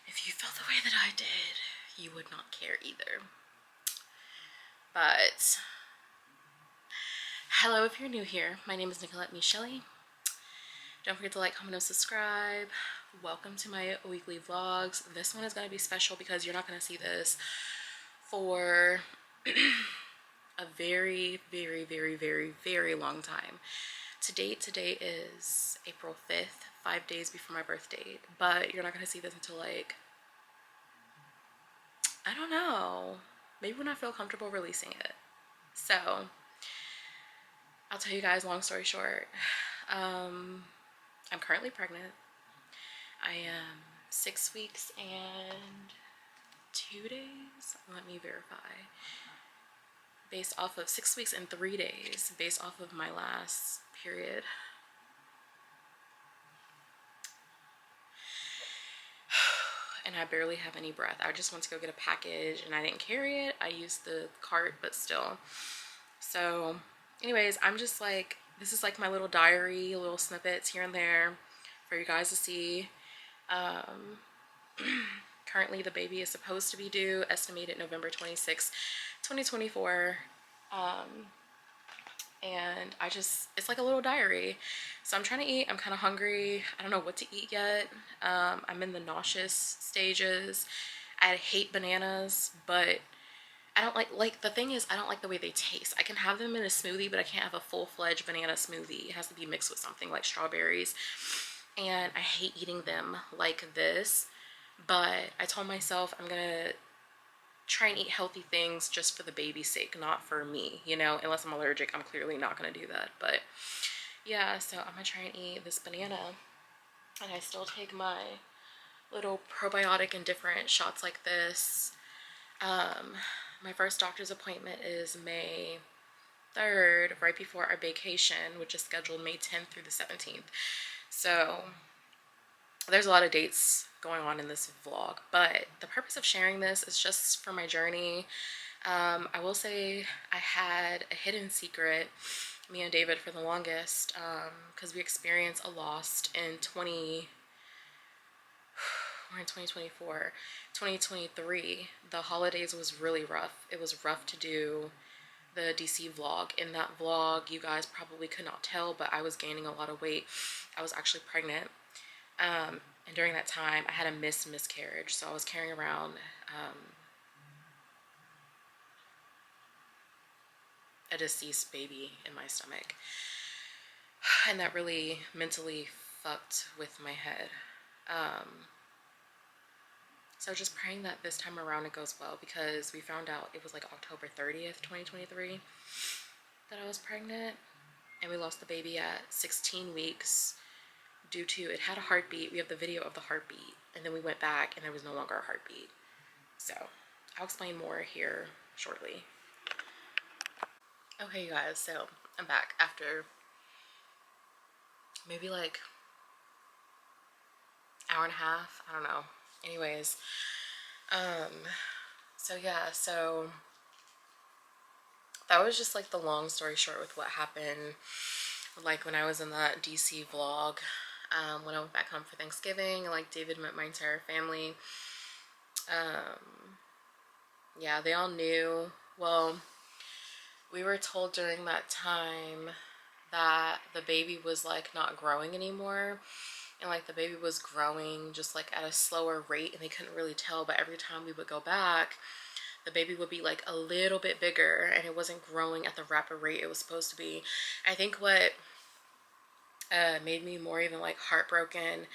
If you felt the way that I did, you would not care either. But hello, if you're new here, my name is Nicolette Michele. Don't forget to like, comment, and subscribe. Welcome to my weekly vlogs. This one is going to be special because you're not going to see this for a very, very, very, very, very long time. Today is April 5th, 5 days before my birthday, but you're not going to see this until like, I don't know, maybe when I feel comfortable releasing it. So I'll tell you guys, long story short, I'm currently pregnant. I am 6 weeks and 2 days. Let me verify. Based off of 6 weeks and 3 days, based off of my last period. And I barely have any breath. I just went to go get a package and I didn't carry it. I used the cart, but still. So anyways, I'm just like, this is like my little diary, little snippets here and there for you guys to see. Currently the baby is supposed to be due, estimated November 26, 2024. And it's like a little diary. So I'm trying to eat. I'm kind of hungry. I don't know what to eat yet. I'm in the nauseous stages. I hate bananas, but I don't like the thing is I don't like the way they taste. I can have them in a smoothie, but I can't have a full-fledged banana smoothie. It has to be mixed with something like strawberries. And I hate eating them like this. But I told myself I'm gonna try and eat healthy things just for the baby's sake, not for me, you know. Unless I'm allergic, I'm clearly not gonna do that. But yeah, so I'm gonna try and eat this banana, and I still take my little probiotic and different shots like this. My first doctor's appointment is May 3rd, right before our vacation, which is scheduled May 10th through the 17th. So there's a lot of dates going on in this vlog, but the purpose of sharing this is just for my journey. I will say I had a hidden secret, me and David, for the longest, because we experienced a loss in we're in 2024. 2023, the holidays was really rough. It was rough to do the DC vlog. In that vlog, you guys probably could not tell, but I was gaining a lot of weight. I was actually pregnant. And during that time, I had a miscarriage. So I was carrying around a deceased baby in my stomach. And that really mentally fucked with my head. So just praying that this time around it goes well, because we found out it was like October 30th, 2023 that I was pregnant. And we lost the baby at 16 weeks due to, it had a heartbeat. We have the video of the heartbeat. And then we went back and there was no longer a heartbeat. So I'll explain more here shortly. Okay, you guys, so I'm back after maybe like hour and a half. I don't know. Anyways, so yeah, so that was just like the long story short with what happened. Like when I was in that DC vlog, when I went back home for Thanksgiving, like David met my entire family. Yeah, they all knew. Well, we were told during that time that the baby was like not growing anymore, and like the baby was growing just like at a slower rate, and they couldn't really tell, but every time we would go back, the baby would be like a little bit bigger, and it wasn't growing at the rapid rate it was supposed to be. I think what made me more even like heartbroken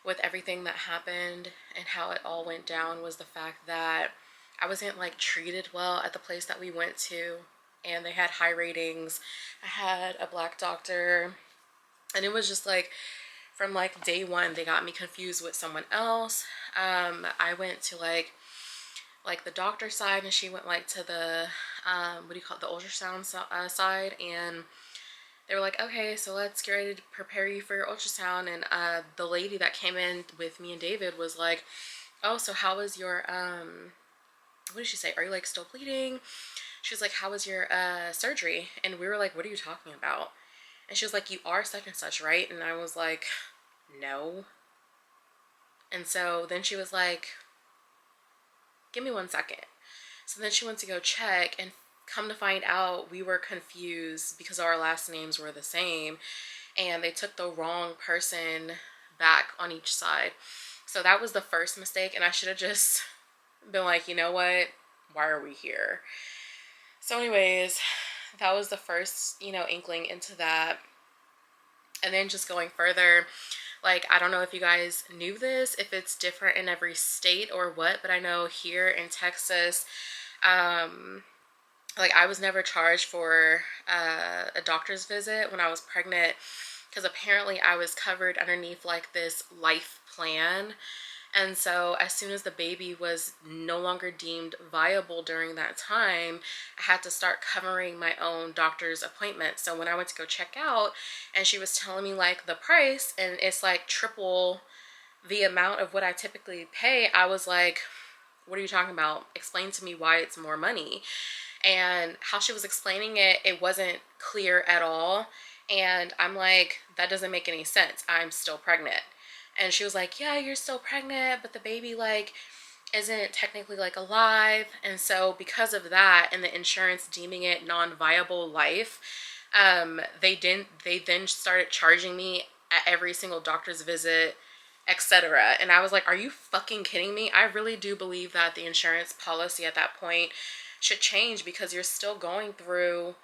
with everything that happened and how it all went down was the fact that I wasn't like treated well at the place that we went to, and they had high ratings. I had a black doctor, and it was just like from like day one they got me confused with someone else. I went to like the doctor side, and she went like to the what do you call it, the ultrasound side, and they were like, okay, so let's get ready to prepare you for your ultrasound. And the lady that came in with me and David was like, oh, so how was your what did she say, are you like still bleeding? She was like, how was your surgery? And we were like, what are you talking about? And she was like, you are such and such, right? And I was like, no. And so then she was like, give me 1 second. So then she went to go check, and come to find out we were confused because our last names were the same, and they took the wrong person back on each side. So that was the first mistake, and I should have just been like, you know what, why are we here? So anyways, that was the first, inkling into that. And then just going further, like, I don't know if you guys knew this, if it's different in every state or what, but I know here in Texas, like, I was never charged for a doctor's visit when I was pregnant, because apparently I was covered underneath like this life plan. And so as soon as the baby was no longer deemed viable during that time, I had to start covering my own doctor's appointment. So when I went to go check out, and she was telling me like the price, and it's like triple the amount of what I typically pay, I was like, what are you talking about? Explain to me why it's more money. And how she was explaining it, it wasn't clear at all. And I'm like, that doesn't make any sense. I'm still pregnant. And she was like, yeah, you're still pregnant, but the baby like isn't technically like alive. And so because of that, and the insurance deeming it non-viable life, they then started charging me at every single doctor's visit, etc. And I was like, are you fucking kidding me? I really do believe that the insurance policy at that point should change, because you're still going through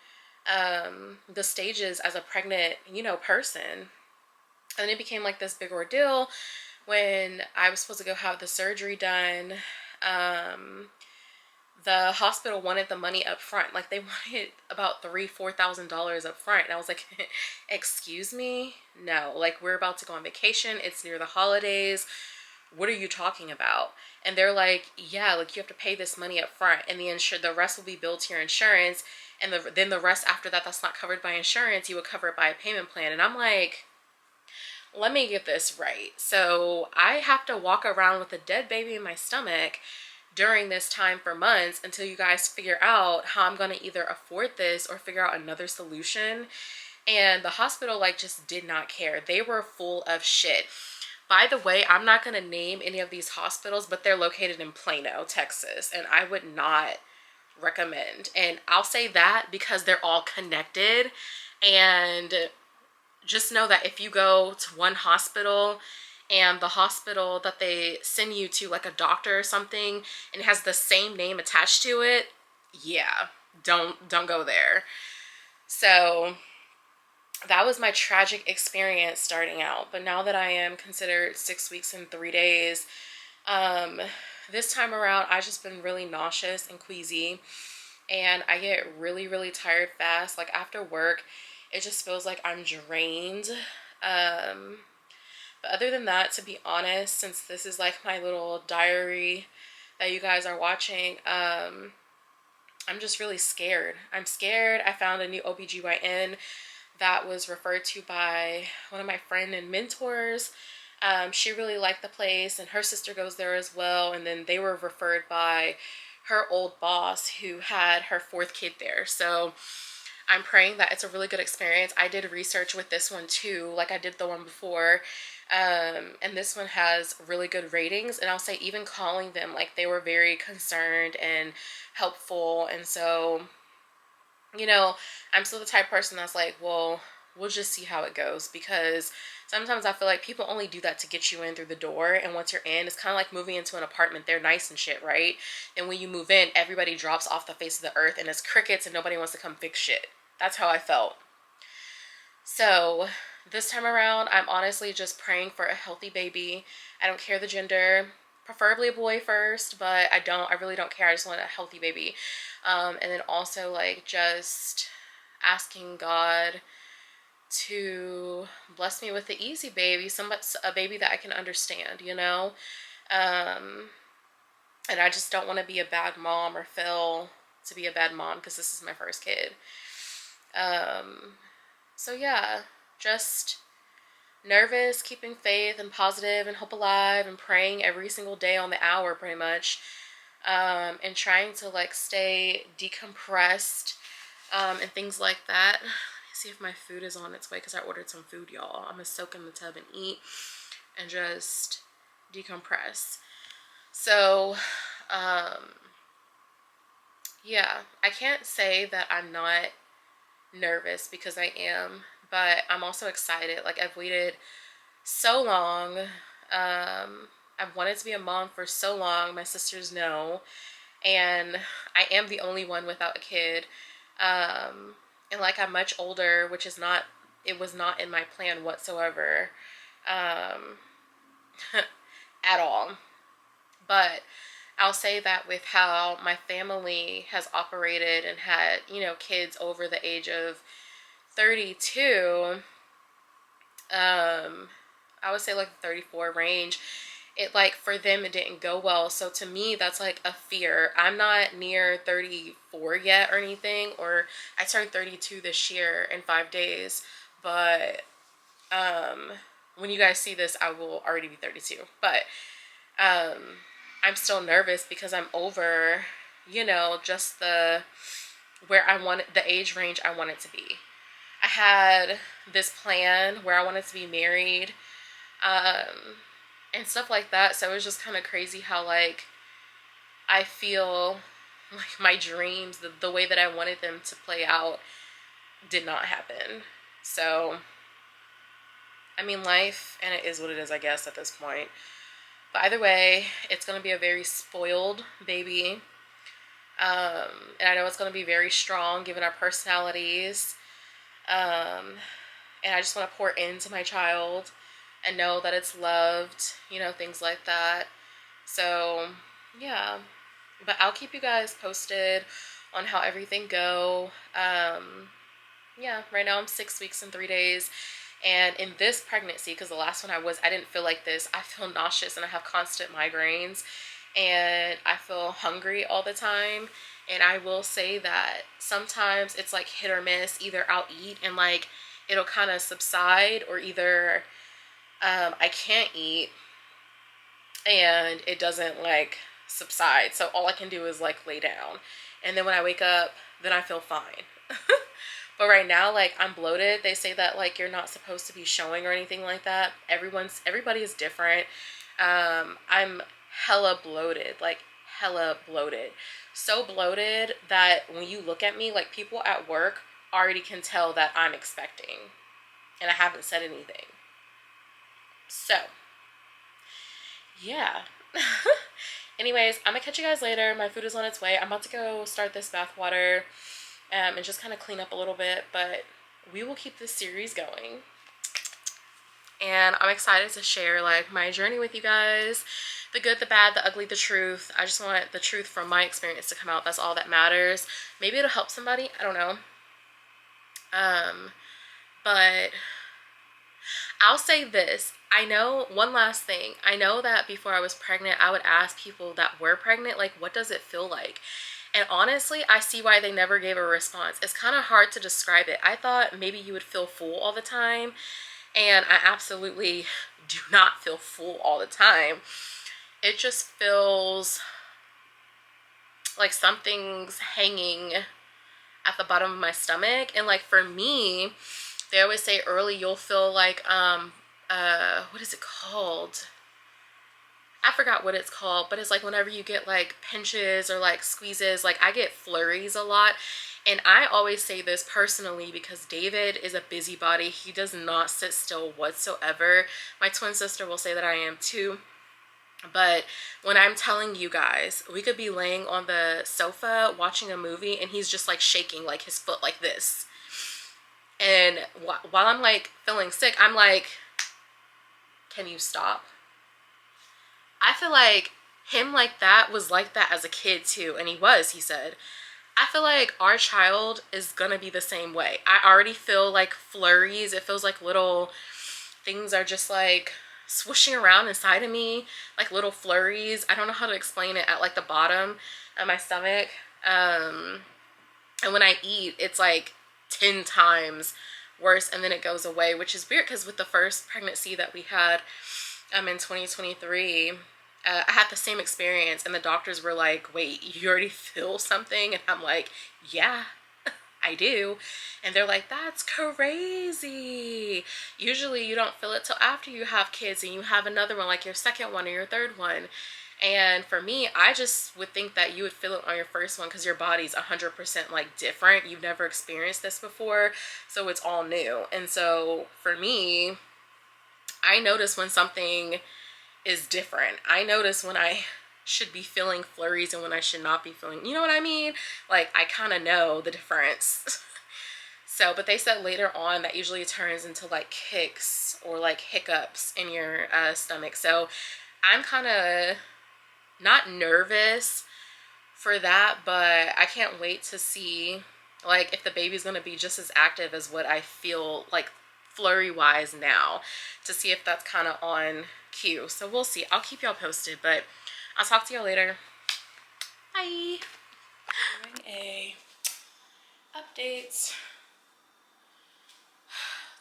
the stages as a pregnant, person. And it became like this big ordeal when I was supposed to go have the surgery done. The hospital wanted the money up front. Like, they wanted about $3,000-$4,000 up front. And I was like, excuse me? No, like, we're about to go on vacation. It's near the holidays. What are you talking about? And they're like, yeah, like, you have to pay this money up front, and the rest will be billed to your insurance. And then the rest after that, that's not covered by insurance. You would cover it by a payment plan. And I'm like, let me get this right. So I have to walk around with a dead baby in my stomach during this time for months until you guys figure out how I'm going to either afford this or figure out another solution. And the hospital like just did not care. They were full of shit. By the way, I'm not going to name any of these hospitals, but they're located in Plano, Texas, and I would not recommend. And I'll say that because they're all connected. And just know that if you go to one hospital, and the hospital that they send you to, like a doctor or something, and it has the same name attached to it, yeah, don't go there. So that was my tragic experience starting out. But now that I am considered 6 weeks and 3 days, this time around I've just been really nauseous and queasy, and I get really, really tired fast. Like, after work, it just feels like I'm drained. But other than that, to be honest, since this is like my little diary that you guys are watching, I'm just really scared. I'm scared. I found a new OBGYN that was referred to by one of my friends and mentors. She really liked the place, and her sister goes there as well. And then they were referred by her old boss who had her 4th kid there. So I'm praying that it's a really good experience. I did research with this one too, like I did the one before. And this one has really good ratings. And I'll say, even calling them, like, they were very concerned and helpful. And so, I'm still the type of person that's like, well, we'll just see how it goes, because sometimes I feel like people only do that to get you in through the door. And once you're in, it's kind of like moving into an apartment. They're nice and shit, right? And when you move in, everybody drops off the face of the earth and it's crickets and nobody wants to come fix shit. That's how I felt. So this time around, I'm honestly just praying for a healthy baby. I don't care the gender, preferably a boy first, but I really don't care. I just want a healthy baby. And then also, like, just asking God to bless me with the easy baby, a baby that I can understand, and I just don't want to be a bad mom or fail to be a bad mom, because this is my first kid. So yeah, just nervous, keeping faith and positive and hope alive, and praying every single day on the hour pretty much, and trying to like stay decompressed, and things like that. Let me see if my food is on its way, because I ordered some food, y'all. I'm gonna soak in the tub and eat and just decompress. So, yeah, I can't say that I'm not nervous because I am, but I'm also excited. Like, I've waited so long. I've wanted to be a mom for so long. My sisters know, and I am the only one without a kid. And like, I'm much older, which is not, it was not in my plan whatsoever, um, at all. But I'll say that with how my family has operated and had, you know, kids over the age of 32, I would say like the 34 range, it, like, for them it didn't go well. So to me, that's like a fear. I'm not near 34 yet or anything, or I turned 32 this year in 5 days, but when you guys see this, I will already be 32. But I'm still nervous because I'm over, you know, just the where I want the age range I want it to be. I had this plan where I wanted to be married, and stuff like that. So it was just kind of crazy how, like, I feel like my dreams, the way that I wanted them to play out, did not happen. So, I mean, life, and it is what it is, I guess, at this point. But either way, it's going to be a very spoiled baby. And I know it's going to be very strong given our personalities. And I just want to pour into my child and know that it's loved, you know, things like that. So, yeah. But I'll keep you guys posted on how everything go. Yeah, right now I'm 6 weeks and 3 days. And in this pregnancy, because the last one I didn't feel like this. I feel nauseous and I have constant migraines. And I feel hungry all the time. And I will say that sometimes it's like hit or miss. Either I'll eat and, like, it'll kind of subside, or either I can't eat and it doesn't, like, subside. So all I can do is, like, lay down. And then when I wake up, then I feel fine. But right now, like, I'm bloated. They say that, like, you're not supposed to be showing or anything like that. Everybody is different. I'm hella bloated, like hella bloated. So bloated that when you look at me, like, people at work already can tell that I'm expecting. And I haven't said anything. So, yeah. Anyways, I'm gonna catch you guys later. My food is on its way. I'm about to go start this bath water, and just kind of clean up a little bit, but we will keep this series going. And I'm excited to share, like, my journey with you guys. The good, the bad, the ugly, the truth. I just want the truth from my experience to come out. That's all that matters. Maybe it'll help somebody. I don't know. But I'll say this. I know, one last thing. I know that before I was pregnant, I would ask people that were pregnant, like, what does it feel like? And honestly, I see why they never gave a response. It's kind of hard to describe it. I thought maybe you would feel full all the time. And I absolutely do not feel full all the time. It just feels like something's hanging at the bottom of my stomach. And, like, for me, they always say early you'll feel like, what is it called? I forgot what it's called, but it's like whenever you get, like, pinches or, like, squeezes, like, I get flurries a lot. And I always say this personally because David is a busybody. He does not sit still whatsoever. My twin sister will say that I am too. But when I'm telling you guys, we could be laying on the sofa watching a movie and he's just, like, shaking, like, his foot like this. And while I'm, like, feeling sick, I'm like, can you stop? I feel like him like that was like that as a kid too. And he said. I feel like our child is gonna be the same way. I already feel like flurries. It feels like little things are just, like, swooshing around inside of me, like little flurries. I don't know how to explain it, at, like, the bottom of my stomach. And when I eat, it's like 10 times worse, and then it goes away, which is weird because with the first pregnancy that we had in 2023, I had the same experience, and the doctors were like, wait, you already feel something? And I'm like, yeah. I do. And they're like, that's crazy. Usually you don't feel it till after you have kids and you have another one, like your second one or your third one. And for me, I just would think that you would feel it on your first one because your body's 100% like different. You've never experienced this before, so it's all new. And so for me, I notice when something is different. I notice when I should be feeling flurries and when I should not be feeling, you know what I mean? Like, I kind of know the difference. So, but they said later on that usually turns into like kicks or like hiccups in your stomach. So I'm kind of not nervous for that, but I can't wait to see like if the baby's gonna be just as active as what I feel like flurry wise now, to see if that's kind of on cue. So we'll see. I'll keep y'all posted, but I'll talk to y'all later. Bye. Doing a update.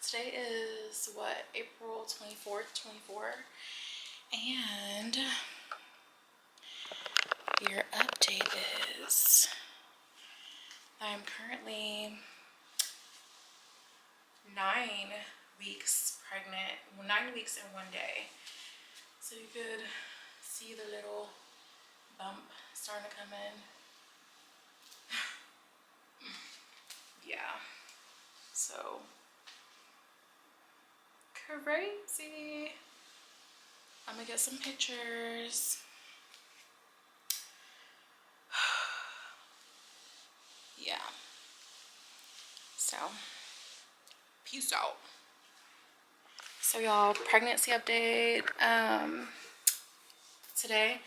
Today is what, April 24th, 24, and your update is I'm currently 9 weeks pregnant, well, 9 weeks and 1 day. So you could see the little bump starting to come in. Yeah, so crazy. I'm gonna get some pictures. Yeah, so peace out. So y'all, pregnancy update. Today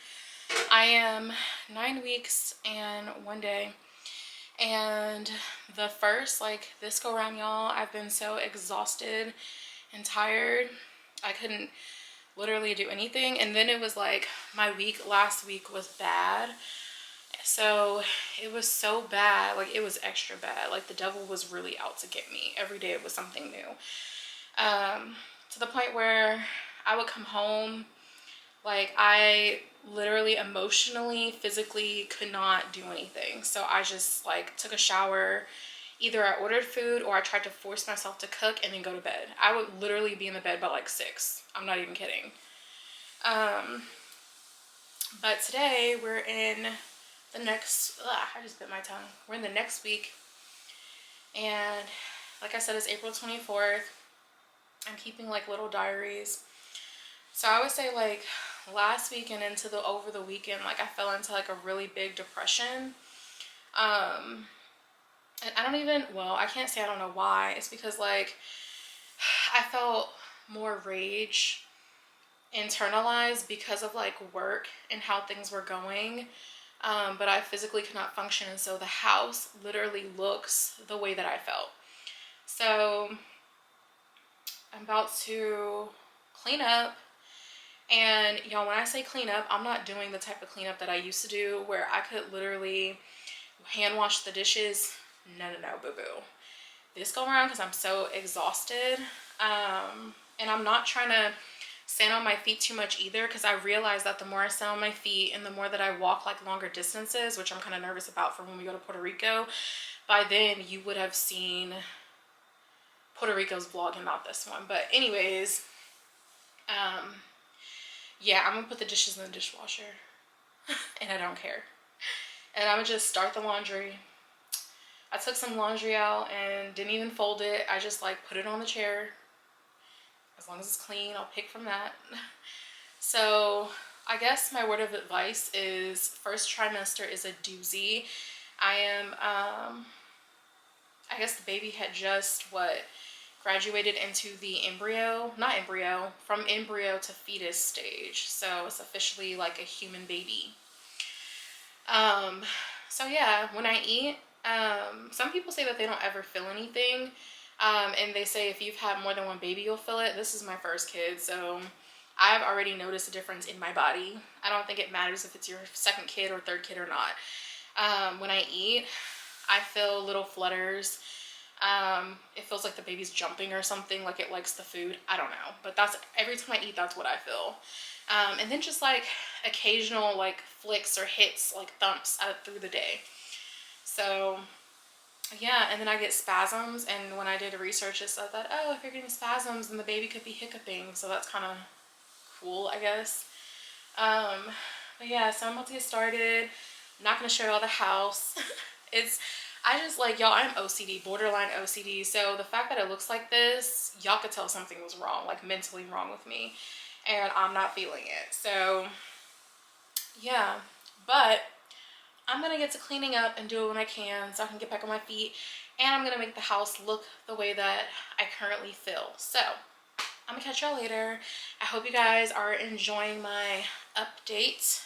I am 9 weeks and 1 day, and the first, like, this go around, y'all, I've been so exhausted and tired. I couldn't literally do anything. And then it was like my week last week was bad. So it was so bad, like it was extra bad. Like the devil was really out to get me. Every day it was something new. To the point where I would come home, like I literally emotionally, physically could not do anything. So I just like took a shower. Either I ordered food or I tried to force myself to cook and then go to bed. I would literally be in the bed by like 6. I'm not even kidding. But today we're in the next, I just bit my tongue. We're in the next week. And like I said, it's April 24th. I'm keeping like little diaries. So I would say like last week and into the over the weekend, like I fell into like a really big depression. And I don't even, well, I can't say I don't know why. It's because like I felt more rage internalized because of like work and how things were going. But I physically could not function, and so the house literally looks the way that I felt. So I'm about to clean up. And y'all, when I say clean up, I'm not doing the type of cleanup that I used to do where I could literally hand wash the dishes. No, boo-boo. This go around, because I'm so exhausted, and I'm not trying to stand on my feet too much either, because I realize that the more I stand on my feet and the more that I walk like longer distances, which I'm kind of nervous about for when we go to Puerto Rico, by then you would have seen Puerto Rico's vlog and not this one. But anyways, yeah, I'm gonna put the dishes in the dishwasher and I don't care. And I'm gonna just start the laundry. I took some laundry out and didn't even fold it. I just like put it on the chair. As long as it's clean, I'll pick from that. So I guess my word of advice is first trimester is a doozy. I am, I guess the baby had just graduated into the embryo, not embryo, from embryo to fetus stage. So it's officially like a human baby. So yeah, when I eat, some people say that they don't ever feel anything. And they say if you've had more than one baby, you'll feel it. This is my first kid, so I've already noticed a difference in my body. I don't think it matters if it's your second kid or third kid or not. When I eat, I feel little flutters. It feels like the baby's jumping or something, like it likes the food. I don't know, but that's every time I eat, that's what I feel. And then just like occasional like flicks or hits, like thumps through the day. So yeah, and then I get spasms, and when I did research it said that, oh, if you're getting spasms then the baby could be hiccuping, so that's kind of cool, I guess. But yeah, so I'm about to get started. I'm not gonna show y'all the house. it's I just like, y'all, I'm OCD, borderline OCD, so the fact that it looks like this, y'all could tell something was wrong, like mentally wrong with me, and I'm not feeling it. So yeah, but I'm gonna get to cleaning up and do it when I can so I can get back on my feet, and I'm gonna make the house look the way that I currently feel. So I'm gonna catch y'all later. I hope you guys are enjoying my update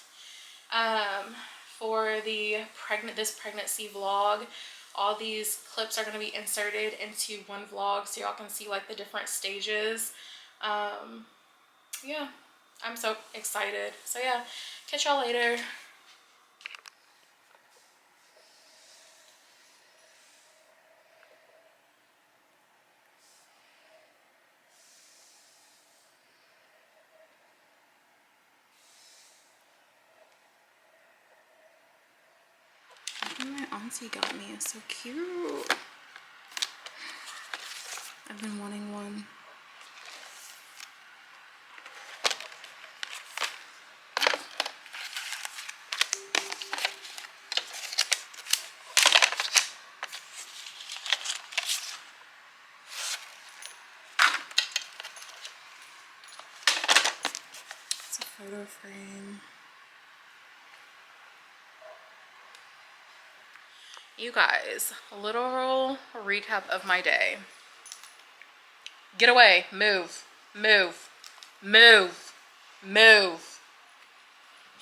for this pregnancy vlog. All these clips are gonna be inserted into one vlog so y'all can see like the different stages. Yeah, I'm so excited. So yeah, catch y'all later. My auntie got me. It's so cute. I've been wanting one. It's a photo frame. You guys, a literal recap of my day. Get away, move, move, move, move.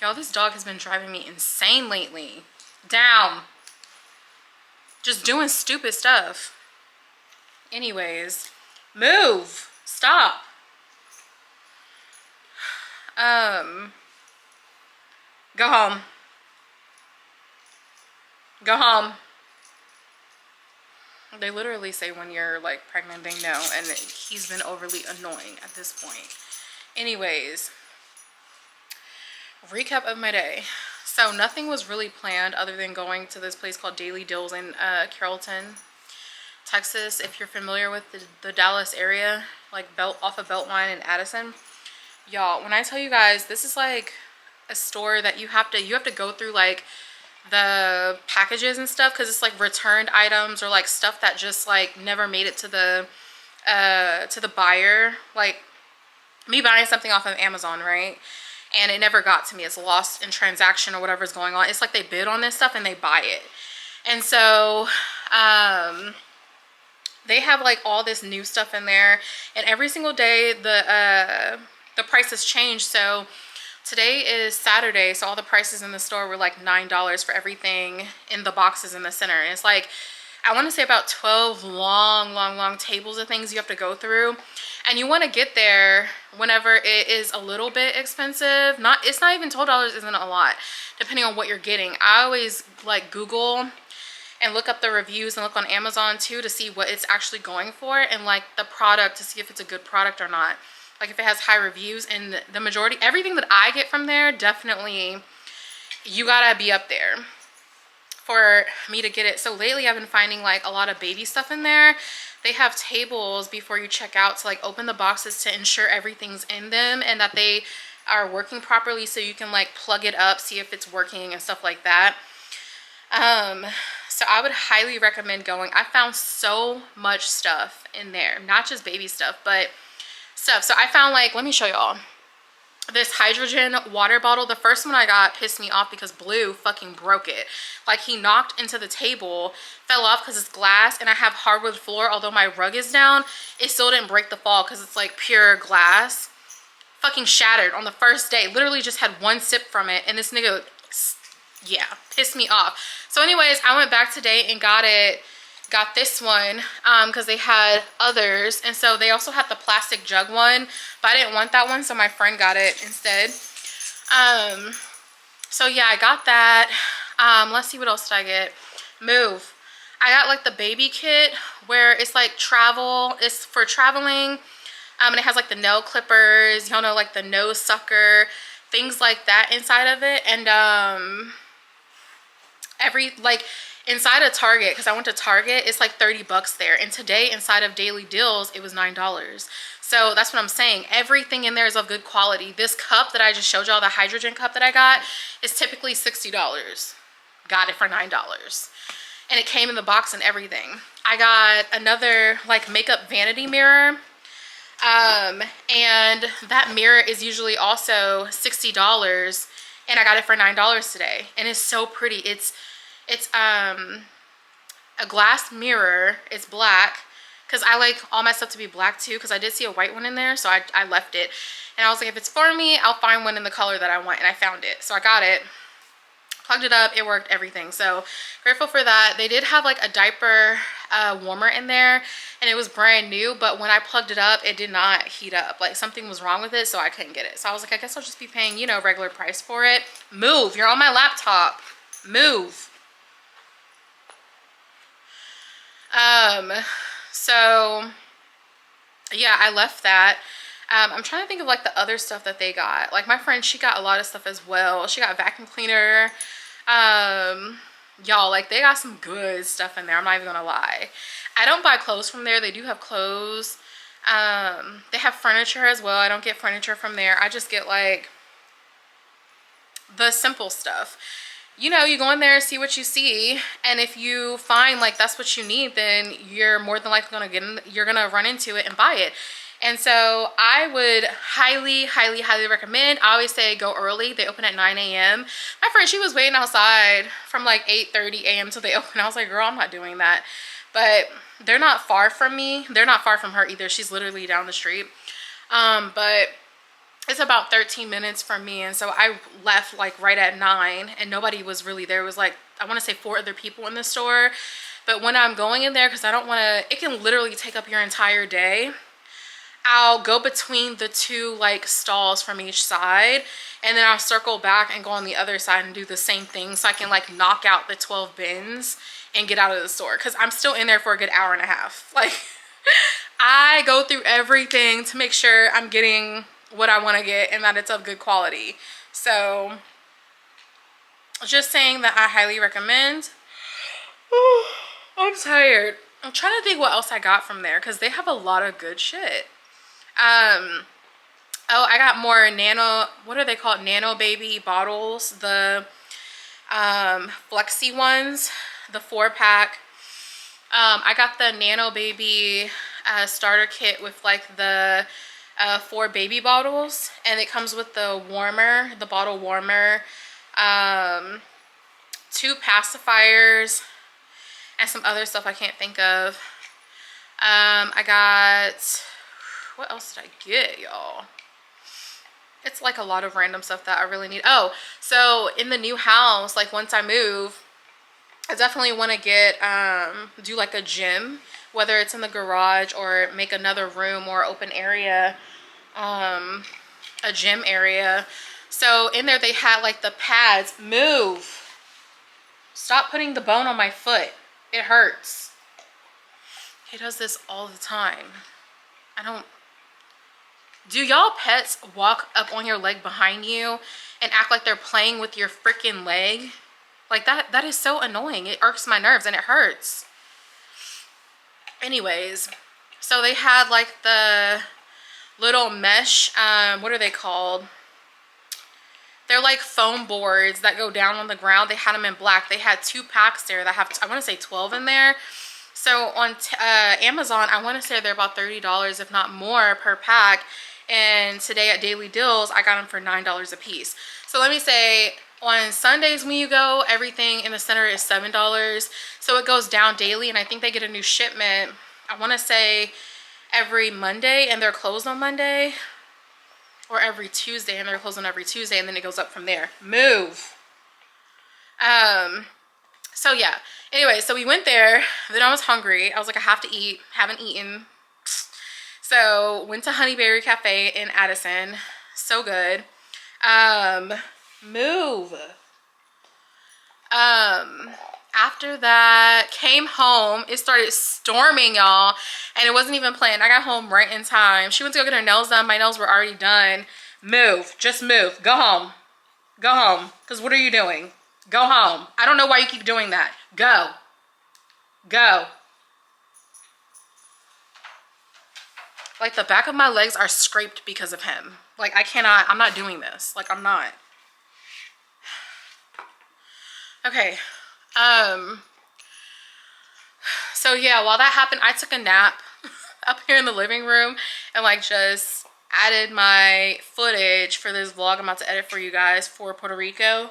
Y'all, this dog has been driving me insane lately. Down. Just doing stupid stuff. Anyways, move. Stop. Go home. Go home. They literally say when you're like pregnant, they know, and he's been overly annoying at this point. Anyways, recap of my day. So nothing was really planned other than going to this place called Daily Deals in Carrollton, Texas. If you're familiar with the Dallas area, like off of Beltline and Addison, y'all, when I tell you guys, this is like a store that you have to go through like the packages and stuff, because it's like returned items or like stuff that just like never made it to the buyer. Like me buying something off of Amazon, right? And it never got to me. It's lost in transaction or whatever's going on. It's like they bid on this stuff and they buy it. And so they have like all this new stuff in there, and every single day the prices change. So today is Saturday, so all the prices in the store were like $9 for everything in the boxes in the center. And it's like, I want to say about 12 long tables of things you have to go through. And you want to get there whenever it is a little bit expensive. It's not even $12 isn't a lot, depending on what you're getting. I always like Google and look up the reviews and look on Amazon too to see what it's actually going for, and like the product to see if it's a good product or not. Like if it has high reviews, and the majority, everything that I get from there, definitely you gotta be up there for me to get it. So lately I've been finding like a lot of baby stuff in there. They have tables before you check out to like open the boxes to ensure everything's in them and that they are working properly, so you can like plug it up, see if it's working and stuff like that. So I would highly recommend going. I found so much stuff in there, not just baby stuff, but stuff. So I found like, let me show y'all this hydrogen water bottle. The first one I got pissed me off because Blue fucking broke it. Like he knocked into the table, fell off because it's glass, and I have hardwood floor. Although my rug is down, it still didn't break the fall because it's like pure glass. Fucking shattered on the first day. Literally just had one sip from it, and this nigga, yeah, pissed me off. So anyways, I went back today and got this one because they had others, and so they also had the plastic jug one, but I didn't want that one, so my friend got it instead. So yeah, I got that. Let's see, what else did I get? Move. I got like the baby kit where it's like it's for traveling. And it has like the nail clippers, y'all know, like the nose sucker, things like that inside of it. And Inside of Target, because I went to Target, it's like 30 bucks there. And today inside of Daily Deals, it was $9. So that's what I'm saying. Everything in there is of good quality. This cup that I just showed y'all, the hydrogen cup that I got, is typically $60. Got it for $9. And it came in the box and everything. I got another like makeup vanity mirror. And that mirror is usually also $60. And I got it for $9 today. And it's so pretty. It's a glass mirror. It's black because I like all my stuff to be black too, because I did see a white one in there, so I left it. And I was like, if it's for me, I'll find one in the color that I want, and I found it. So I got it, plugged it up, it worked, everything. So grateful for that. They did have like a diaper warmer in there, and it was brand new, but when I plugged it up, it did not heat up. Like something was wrong with it, so I couldn't get it. So I was like, I guess I'll just be paying, you know, regular price for it. Move, you're on my laptop. Move. So yeah, I left that. I'm trying to think of like the other stuff that they got. Like my friend, she got a lot of stuff as well. She got a vacuum cleaner. Y'all, like they got some good stuff in there. I'm not even gonna lie. I don't buy clothes from there. They do have clothes. They have furniture as well. I don't get furniture from there. I just get like the simple stuff. You know, you go in there, see what you see, and if you find like that's what you need, then you're more than likely you're gonna run into it and buy it. And so I would highly recommend. I always say go early. They open at 9 a.m. My friend, she was waiting outside from like 8:30 a.m. till they open. I was like, girl, I'm not doing that. But they're not far from me. They're not far from her either. She's literally down the street. But it's about 13 minutes from me, and so I left like right at 9 and nobody was really there. It was like, I want to say 4 other people in the store. But when I'm going in there, because I don't want to, it can literally take up your entire day, I'll go between the 2 like stalls from each side, and then I'll circle back and go on the other side and do the same thing, so I can like knock out the 12 bins and get out of the store, because I'm still in there for a good hour and a half. Like I go through everything to make sure I'm getting what I want to get and that it's of good quality. So just saying that I highly recommend. I'm tired. I'm trying to think what else I got from there, because they have a lot of good shit. Oh, I got more nano, what are they called, nano baby bottles, the flexi ones, the 4-pack. I got the nano baby starter kit with like the 4 baby bottles, and it comes with the warmer, the bottle warmer, 2 pacifiers, and some other stuff I can't think of. I got, what else did I get, y'all? It's like a lot of random stuff that I really need. Oh, so in the new house, like once I move, I definitely want to get do like a gym, whether it's in the garage or make another room or open area, a gym area. So in there they had like the pads. Move. Stop putting the bone on my foot. It hurts. He does this all the time. I don't. Do y'all pets walk up on your leg behind you and act like they're playing with your freaking leg? Like that is so annoying. It irks my nerves and it hurts. Anyways, so they had like the little mesh, what are they called? They're like foam boards that go down on the ground. They had them in black. They had 2 packs there that have, I want to say 12 in there. So on Amazon, I want to say they're about $30, if not more, per pack. And today at Daily Deals, I got them for $9 a piece. So let me say, on Sundays when you go, everything in the center is $7. So it goes down daily, and I think they get a new shipment, I want to say every Monday, and they're closed on Monday. Or every Tuesday, and they're closed on every Tuesday, and then it goes up from there. Move. So yeah. Anyway, so we went there. Then I was hungry. I was like, I have to eat. Haven't eaten. So went to Honeyberry Cafe in Addison. So good. Move. After that, came home. It started storming, y'all, and it wasn't even planned. I got home right in time. She went to go get her nails done. My nails were already done. Move. Just move. Go home. Go home. Because what are you doing? Go home. I don't know why you keep doing that. Go. Go. Like, the back of my legs are scraped because of him. Like, I'm not doing this. Like, I'm not. Okay. So yeah, while that happened, I took a nap up here in the living room and like just added my footage for this vlog I'm about to edit for you guys for Puerto Rico.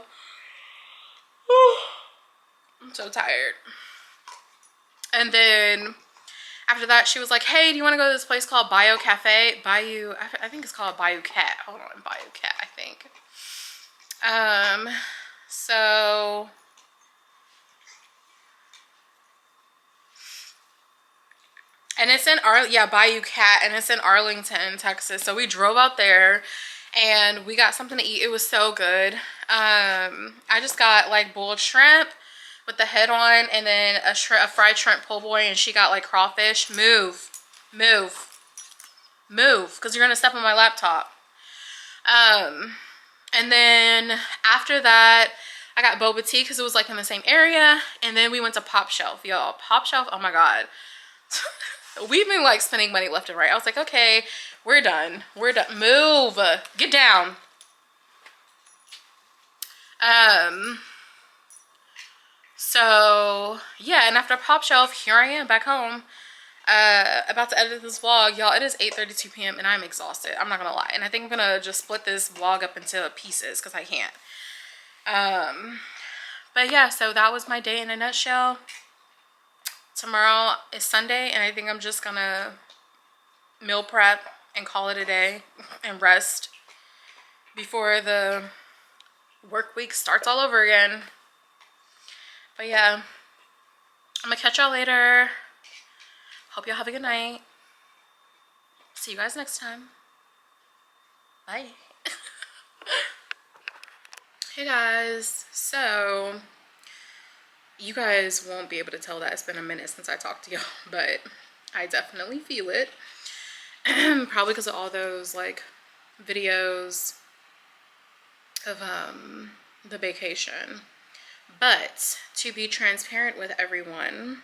I'm so tired. And then after that, she was like, hey, do you want to go to this place called Bio Cafe? Bayou, I think it's called Bayou Cat. Hold on, Bayou Cat, I think. So and it's in Bayou Cat, and it's in Arlington, Texas. So we drove out there and we got something to eat. It was so good. I just got like boiled shrimp with the head on, and then a fried shrimp po' boy, and she got like crawfish. Move, because you're gonna step on my laptop. And then after that, I got boba tea because it was like in the same area, and then we went to Pop Shelf, y'all. Pop Shelf, oh my god. We've been like spending money left and right. I was like, okay, we're done. Move, get down. So yeah, and after Pop Shelf, here I am back home, about to edit this vlog, y'all. It is 8:32 p.m. and I'm exhausted, I'm not gonna lie, and I think I'm gonna just split this vlog up into pieces because I can't. But yeah, so that was my day in a nutshell. Tomorrow is Sunday, and I think I'm just gonna meal prep and call it a day and rest before the work week starts all over again. But yeah, I'm gonna catch y'all later. Hope y'all have a good night. See you guys next time. Bye. Hey guys, so you guys won't be able to tell that it's been a minute since I talked to y'all, but I definitely feel it. Probably because of all those like videos of the vacation. But to be transparent with everyone,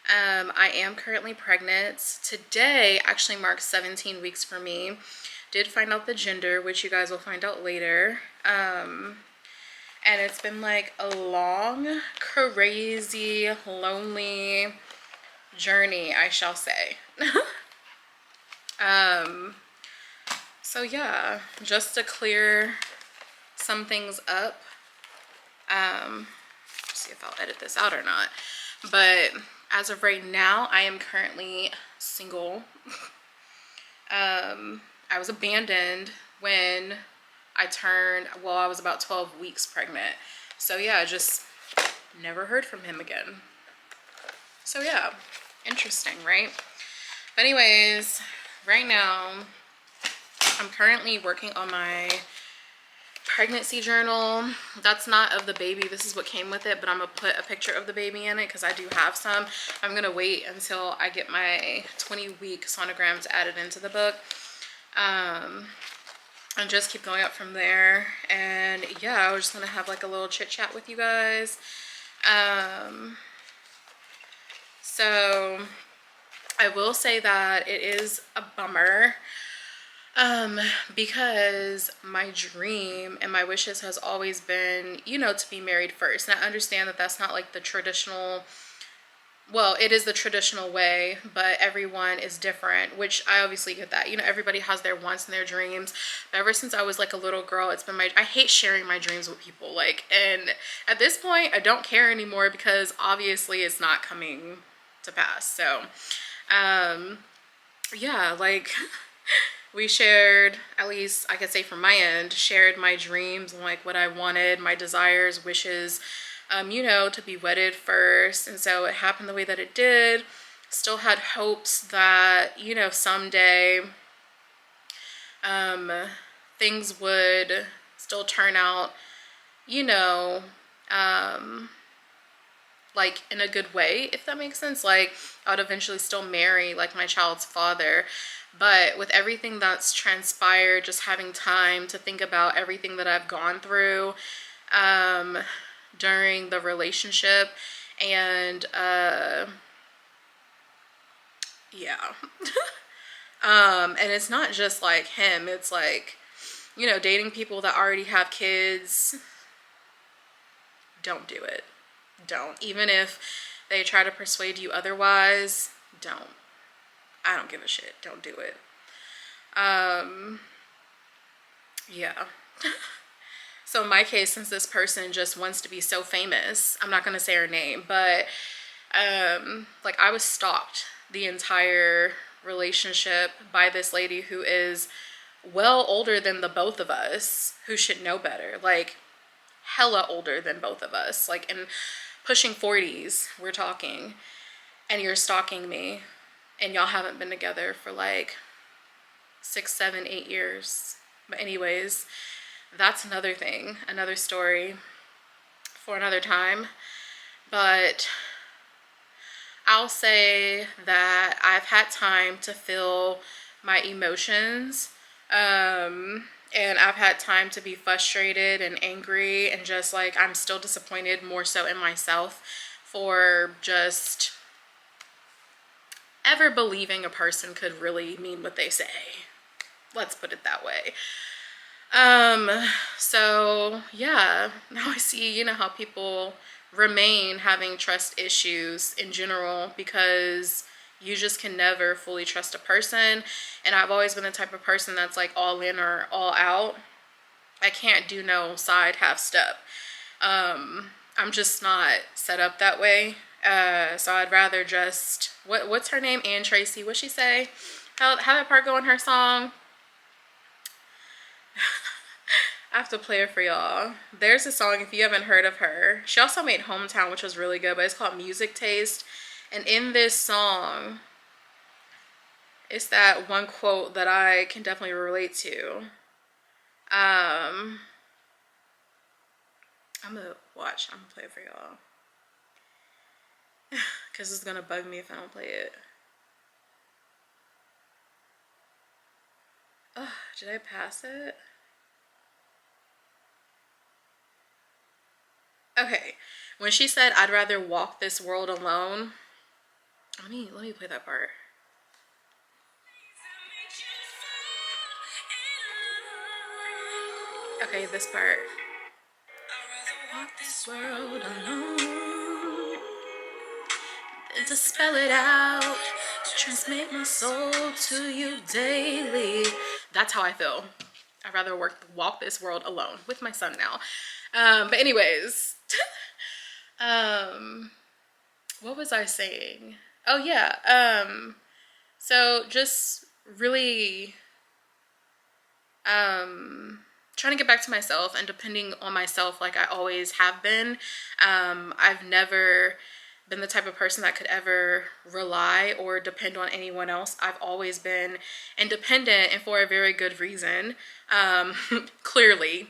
I am currently pregnant. Today actually marks 17 weeks for me. Did find out the gender, which you guys will find out later. And it's been like a long, crazy, lonely journey, I shall say. So yeah, just to clear some things up, see if I'll edit this out or not, but as of right now, I am currently single. I was abandoned when I was about 12 weeks pregnant. So yeah, just never heard from him again. So yeah, interesting, right? But anyways, right now, I'm currently working on my pregnancy journal. That's not of the baby, this is what came with it, but I'm gonna put a picture of the baby in it because I do have some. I'm gonna wait until I get my 20-week sonograms added into the book. And just keep going up from there. And yeah, I was just gonna have like a little chit chat with you guys. So I will say that it is a bummer, because my dream and my wishes has always been, you know, to be married first. And I understand that that's not like the traditional, well, it is the traditional way, but everyone is different, which I obviously get that. You know, everybody has their wants and their dreams. But ever since I was like a little girl, it's been I hate sharing my dreams with people. Like, and at this point, I don't care anymore because obviously it's not coming to pass. So, yeah, like we shared, at least I could say from my end, shared my dreams and like what I wanted, my desires, wishes, you know, to be wedded first. And so it happened the way that it did. Still had hopes that, you know, someday things would still turn out, you know, like in a good way, if that makes sense. Like I would eventually still marry like my child's father. But with everything that's transpired, just having time to think about everything that I've gone through, during the relationship. And yeah. And it's not just like him, it's like, you know, dating people that already have kids. Don't do it. Don't. Even if they try to persuade you otherwise, don't. I don't give a shit. Don't do it. Yeah. So in my case, since this person just wants to be so famous, I'm not going to say her name, but like I was stalked the entire relationship by this lady who is well older than the both of us, who should know better. Like hella older than both of us, like in pushing 40s, we're talking, and you're stalking me, and y'all haven't been together for like 6, 7, 8 years. But anyways, that's another thing, another story for another time. But I'll say that I've had time to feel my emotions, and I've had time to be frustrated and angry, and just like I'm still disappointed more so in myself for just ever believing a person could really mean what they say. Let's put it that way. So yeah, now I see, you know, how people remain having trust issues in general because you just can never fully trust a person. And I've always been the type of person that's like all in or all out. I can't do no side half step. I'm just not set up that way. So I'd rather just, what's her name? Ann Tracy. What'd she say? How that part go in her song? I have to play it for y'all. There's a song, if you haven't heard of her. She also made Hometown, which was really good, but it's called Music Taste. And in this song, it's that one quote that I can definitely relate to. I'm gonna play it for y'all. Because it's gonna bug me if I don't play it. Oh, did I pass it? Okay, when she said, "I'd rather walk this world alone," let me play that part. Okay, this part. I'd rather walk this world alone than to spell it out, to transmit my soul to you daily. That's how I feel. I'd rather walk this world alone with my son now. But anyways, what was I saying? Oh yeah. So just really trying to get back to myself and depending on myself like I always have been. I've never been the type of person that could ever rely or depend on anyone else. I've always been independent, and for a very good reason, clearly.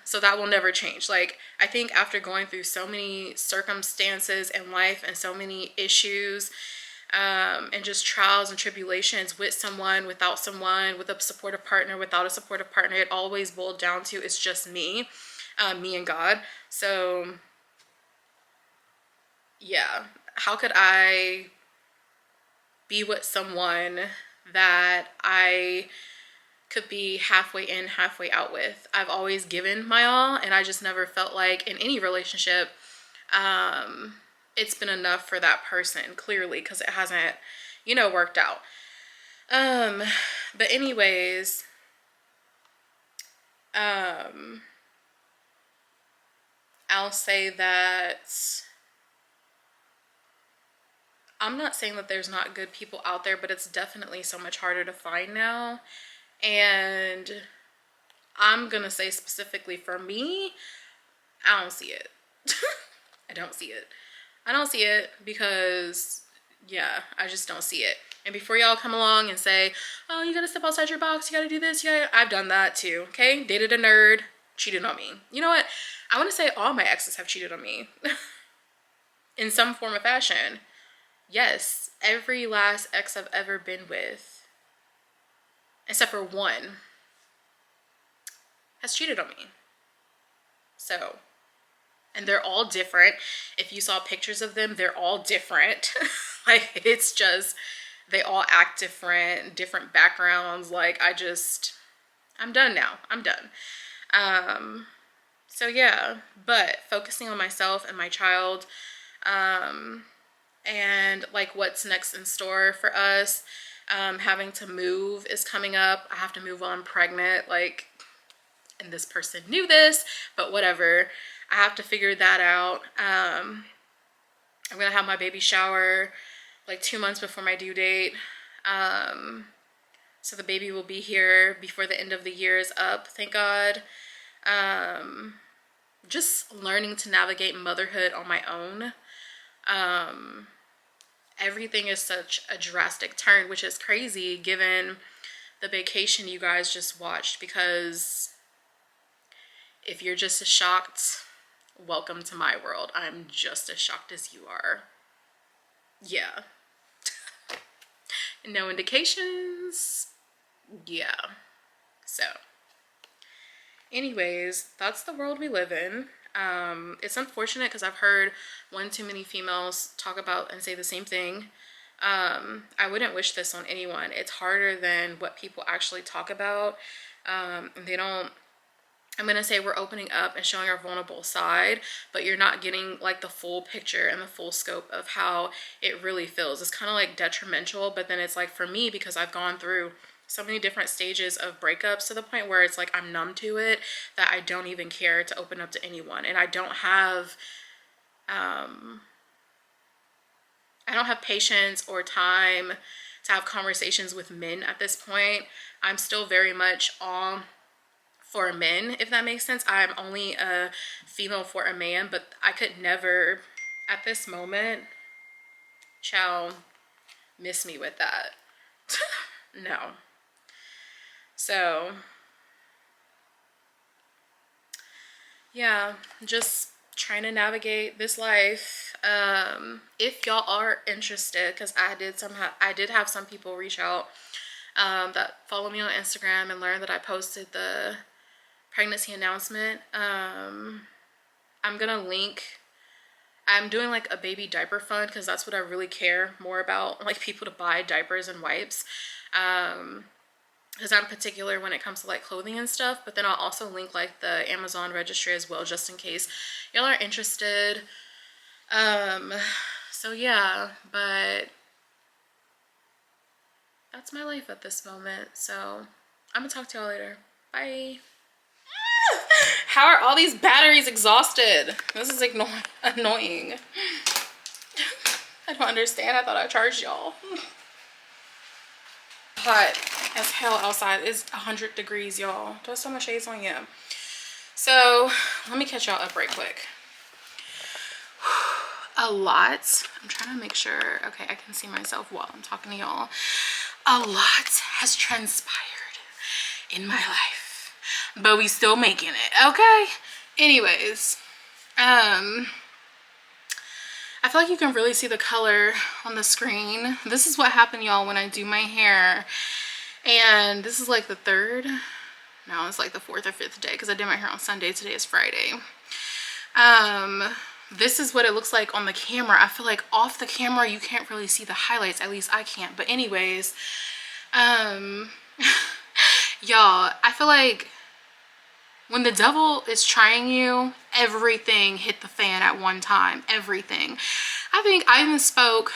So that will never change. Like, I think after going through so many circumstances in life and so many issues, and just trials and tribulations with someone, without someone, with a supportive partner, without a supportive partner, it always boiled down to it's just me, me and God. So yeah, how could I be with someone that I could be halfway in, halfway out with? I've always given my all, and I just never felt like in any relationship it's been enough for that person, clearly, because it hasn't, you know, worked out. But anyways, I'll say that I'm not saying that there's not good people out there, but it's definitely so much harder to find now. And I'm gonna say specifically for me, I don't see it. I don't see it. I don't see it because, yeah, I just don't see it. And before y'all come along and say, oh, you gotta step outside your box, you gotta do this, I've done that too, okay? Dated a nerd, cheated on me. You know what? I wanna say all my exes have cheated on me in some form or fashion. Yes, every last ex I've ever been with, except for one, has cheated on me. So and they're all different. If you saw pictures of them, they're all different. Like, it's just, they all act different backgrounds. Like, I'm done now. I'm done. So yeah, but focusing on myself and my child, and like what's next in store for us. Having to move is coming up. I have to move while I'm pregnant, like, and this person knew this, but whatever. I have to figure that out. I'm gonna have my baby shower like 2 months before my due date. So the baby will be here before the end of the year is up, thank God. Just learning to navigate motherhood on my own. Everything is such a drastic turn, which is crazy given the vacation you guys just watched, because if you're just as shocked, welcome to my world. I'm just as shocked as you are. Yeah. No indications. Yeah. So anyways, that's the world we live in. It's unfortunate because I've heard one too many females talk about and say the same thing. I wouldn't wish this on anyone. It's harder than what people actually talk about. They don't, I'm gonna say we're opening up and showing our vulnerable side, but you're not getting like the full picture and the full scope of how it really feels. It's kind of like detrimental, but then it's like, for me, because I've gone through so many different stages of breakups to the point where it's like I'm numb to it, that I don't even care to open up to anyone. And I don't have patience or time to have conversations with men at this point. I'm still very much all for men, if that makes sense. I'm only a female for a man, but I could never at this moment, child, miss me with that. No. So yeah, just trying to navigate this life. If y'all are interested, because I did have some people reach out that follow me on Instagram and learn that I posted the pregnancy announcement. I'm gonna link, I'm doing like a baby diaper fund, because that's what I really care more about, like people to buy diapers and wipes. Because I'm particular when it comes to like clothing and stuff, but then I'll also link like the Amazon registry as well, just in case y'all are interested. So yeah, but that's my life at this moment. So I'm gonna talk to y'all later. Bye. How are all these batteries exhausted? This is annoying. I don't understand. I thought I charged y'all. Hot as hell outside. It's 100 degrees, y'all. Do I still have my shades on? Yeah. So let me catch y'all up right quick. A lot. I'm trying to make sure. Okay, I can see myself while I'm talking to y'all. A lot has transpired in my life, but we still making it. Okay. Anyways, I feel like you can really see the color on the screen. This is what happened, y'all, when I do my hair. And this is like the third, no, it's like the fourth or fifth day, because I did my hair on Sunday. Today is Friday. This is what it looks like on the camera. I feel like off the camera you can't really see the highlights. At least I can't. But anyways, y'all, I feel like when the devil is trying you, everything hit the fan at one time. Everything. I think I even spoke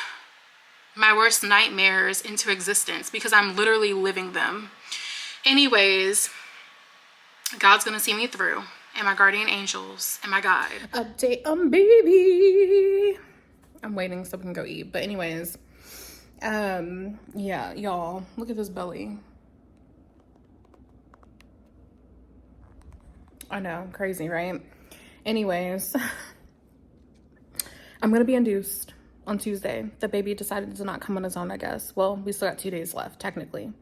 my worst nightmares into existence, because I'm literally living them. Anyways, God's gonna see me through, and my guardian angels and my guide. Update on baby. I'm waiting so we can go eat. But anyways, yeah, y'all, look at this belly. I know, crazy, right? Anyways, I'm gonna be induced on Tuesday. The baby decided to not come on his own, I guess. Well, we still got 2 days left, technically.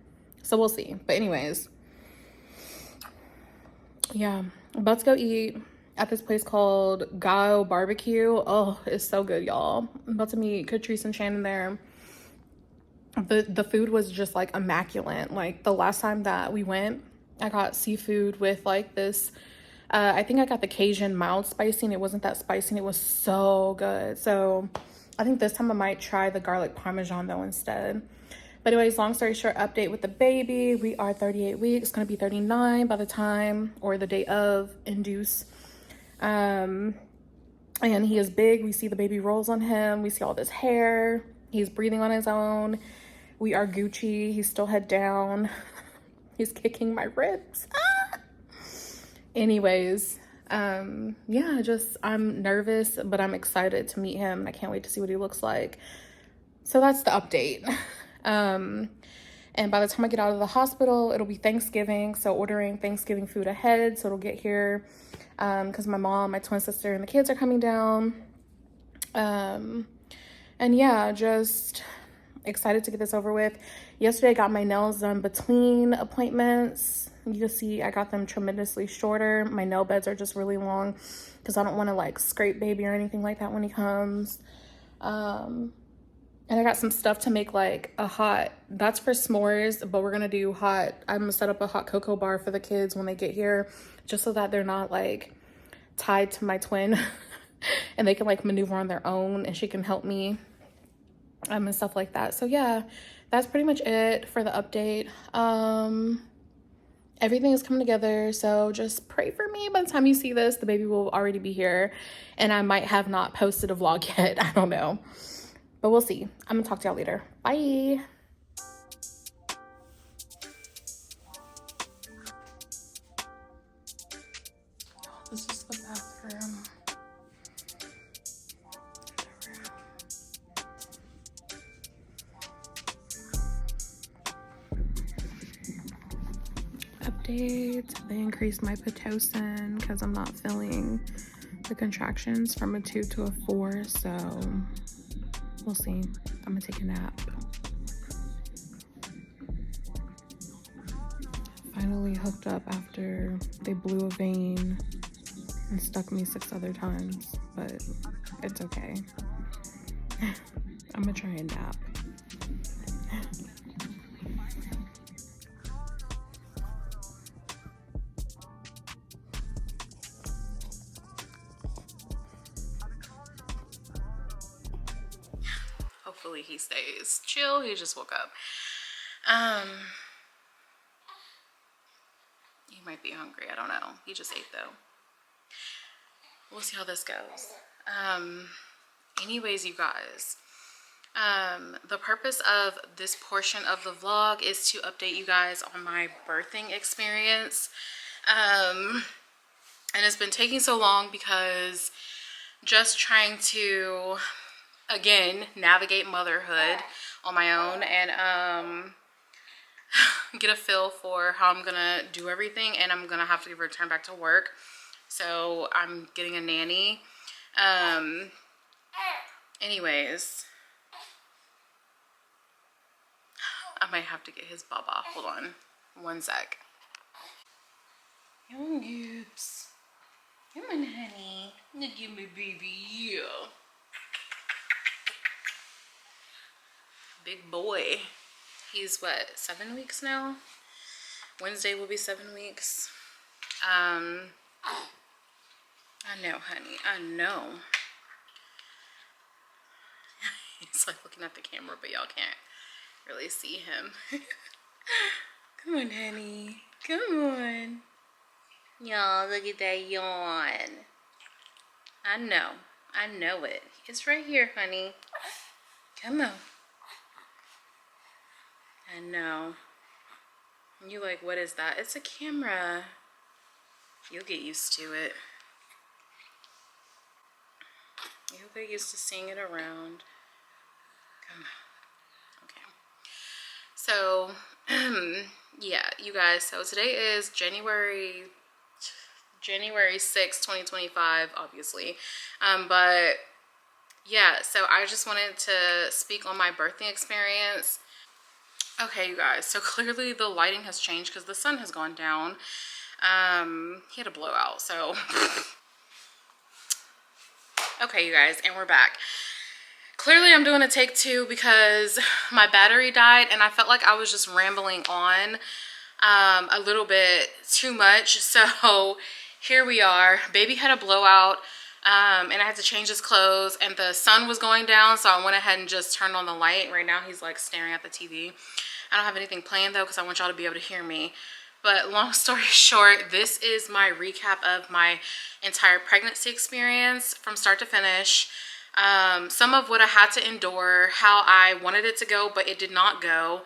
So we'll see. But anyways, yeah, I'm about to go eat at this place called Gaio Barbecue. Oh, it's so good, y'all. I'm about to meet Catrice and Shannon there. The food was just like immaculate. Like the last time that we went, I got seafood with like this I think I got the Cajun mild spicy and it wasn't that spicy and it was so good. So I think this time I might try the garlic parmesan though instead. But anyways, long story short, update with the baby. We are 38 weeks, gonna be 39 by the time or the day of induce. And he is big. We see the baby rolls on him. We see all this hair. He's breathing on his own. We are Gucci. He's still head down. He's kicking my ribs. Anyways, yeah, just I'm nervous, but I'm excited to meet him. I can't wait to see what he looks like. So that's the update. And by the time I get out of the hospital, it'll be Thanksgiving. So ordering Thanksgiving food ahead. So it'll get here because my mom, my twin sister, and the kids are coming down. And yeah, just excited to get this over with. Yesterday I got my nails done between appointments. You can see I got them tremendously shorter. My nail beds are just really long because I don't want to like scrape baby or anything like that when he comes. And I got some stuff to make like a hot, that's for s'mores, but we're gonna do hot, I'm gonna set up a hot cocoa bar for the kids when they get here, just so that they're not like tied to my twin and they can like maneuver on their own and she can help me and stuff like that. So yeah, that's pretty much it for the update. Everything is coming together, so just pray for me. By the time you see this, the baby will already be here and I might have not posted a vlog yet. I don't know. But we'll see. I'm gonna talk to y'all later. Bye. This is the bathroom. Update. They increased my Pitocin because I'm not feeling the contractions from a 2 to a 4, so we'll see. I'm gonna take a nap. Finally hooked up after they blew a vein and stuck me 6 other times, but it's okay. I'm gonna try and nap. Hopefully he stays chill. He just woke up. He might be hungry. I don't know. He just ate though. We'll see how this goes. Anyways, you guys, the purpose of this portion of the vlog is to update you guys on my birthing experience. And it's been taking so long because just trying to, again, navigate motherhood on my own and get a feel for how I'm gonna do everything, and I'm gonna have to return back to work, so I'm getting a nanny. Anyways, I might have to get his baba. Hold on one sec. Come on, Goops. Come on, honey. Look at my baby. Yeah. Big boy. He's what, 7 weeks now? Wednesday will be 7 weeks. I know, honey. I know. He's like looking at the camera, but y'all can't really see him. Come on, honey. Come on. Y'all, look at that yawn. I know. I know it. It's right here, honey. Come on. I know. You like, what is that? It's a camera. You'll get used to it. You'll get used to seeing it around. Come on. Okay. So, yeah, you guys. So today is January 6th, 2025, obviously. But yeah, so I just wanted to speak on my birthing experience. Okay, you guys, so clearly the lighting has changed because the sun has gone down. He had a blowout, so. Okay, you guys, and we're back. Clearly I'm doing a take 2 because my battery died and I felt like I was just rambling on a little bit too much. So here we are. Baby had a blowout, and I had to change his clothes, and the sun was going down, so I went ahead and just turned on the light. Right now he's like staring at the TV. I don't have anything planned though because I want y'all to be able to hear me. But long story short, this is my recap of my entire pregnancy experience from start to finish. Some of what I had to endure, how I wanted it to go, but it did not go.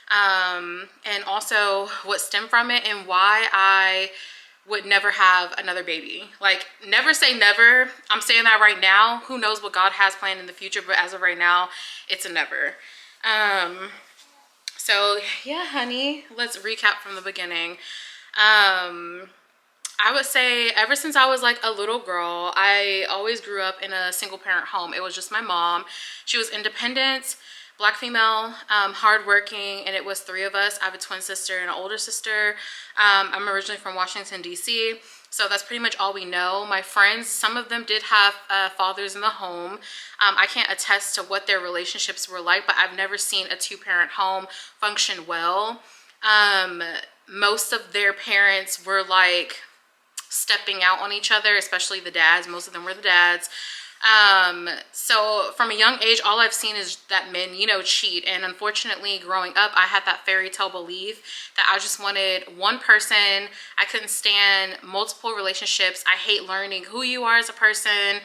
And also what stemmed from it and why I would never have another baby. Like, never say never. I'm saying that right now. Who knows what God has planned in the future, but as of right now, it's a never. So yeah, honey, let's recap from the beginning. I would say ever since I was like a little girl, I always grew up in a single parent home. It was just my mom. She was independent, Black female, hardworking, and it was three of us. I have a twin sister and an older sister. I'm originally from Washington, D.C., so that's pretty much all we know. My friends, some of them did have fathers in the home. I can't attest to what their relationships were like, but I've never seen a two-parent home function well. Most of their parents were like stepping out on each other, especially the dads. Most of them were the dads. So from a young age, all I've seen is that men, you know, cheat. And unfortunately, growing up, I had that fairy tale belief that I just wanted one person. I couldn't stand multiple relationships. I hate learning who you are as a person,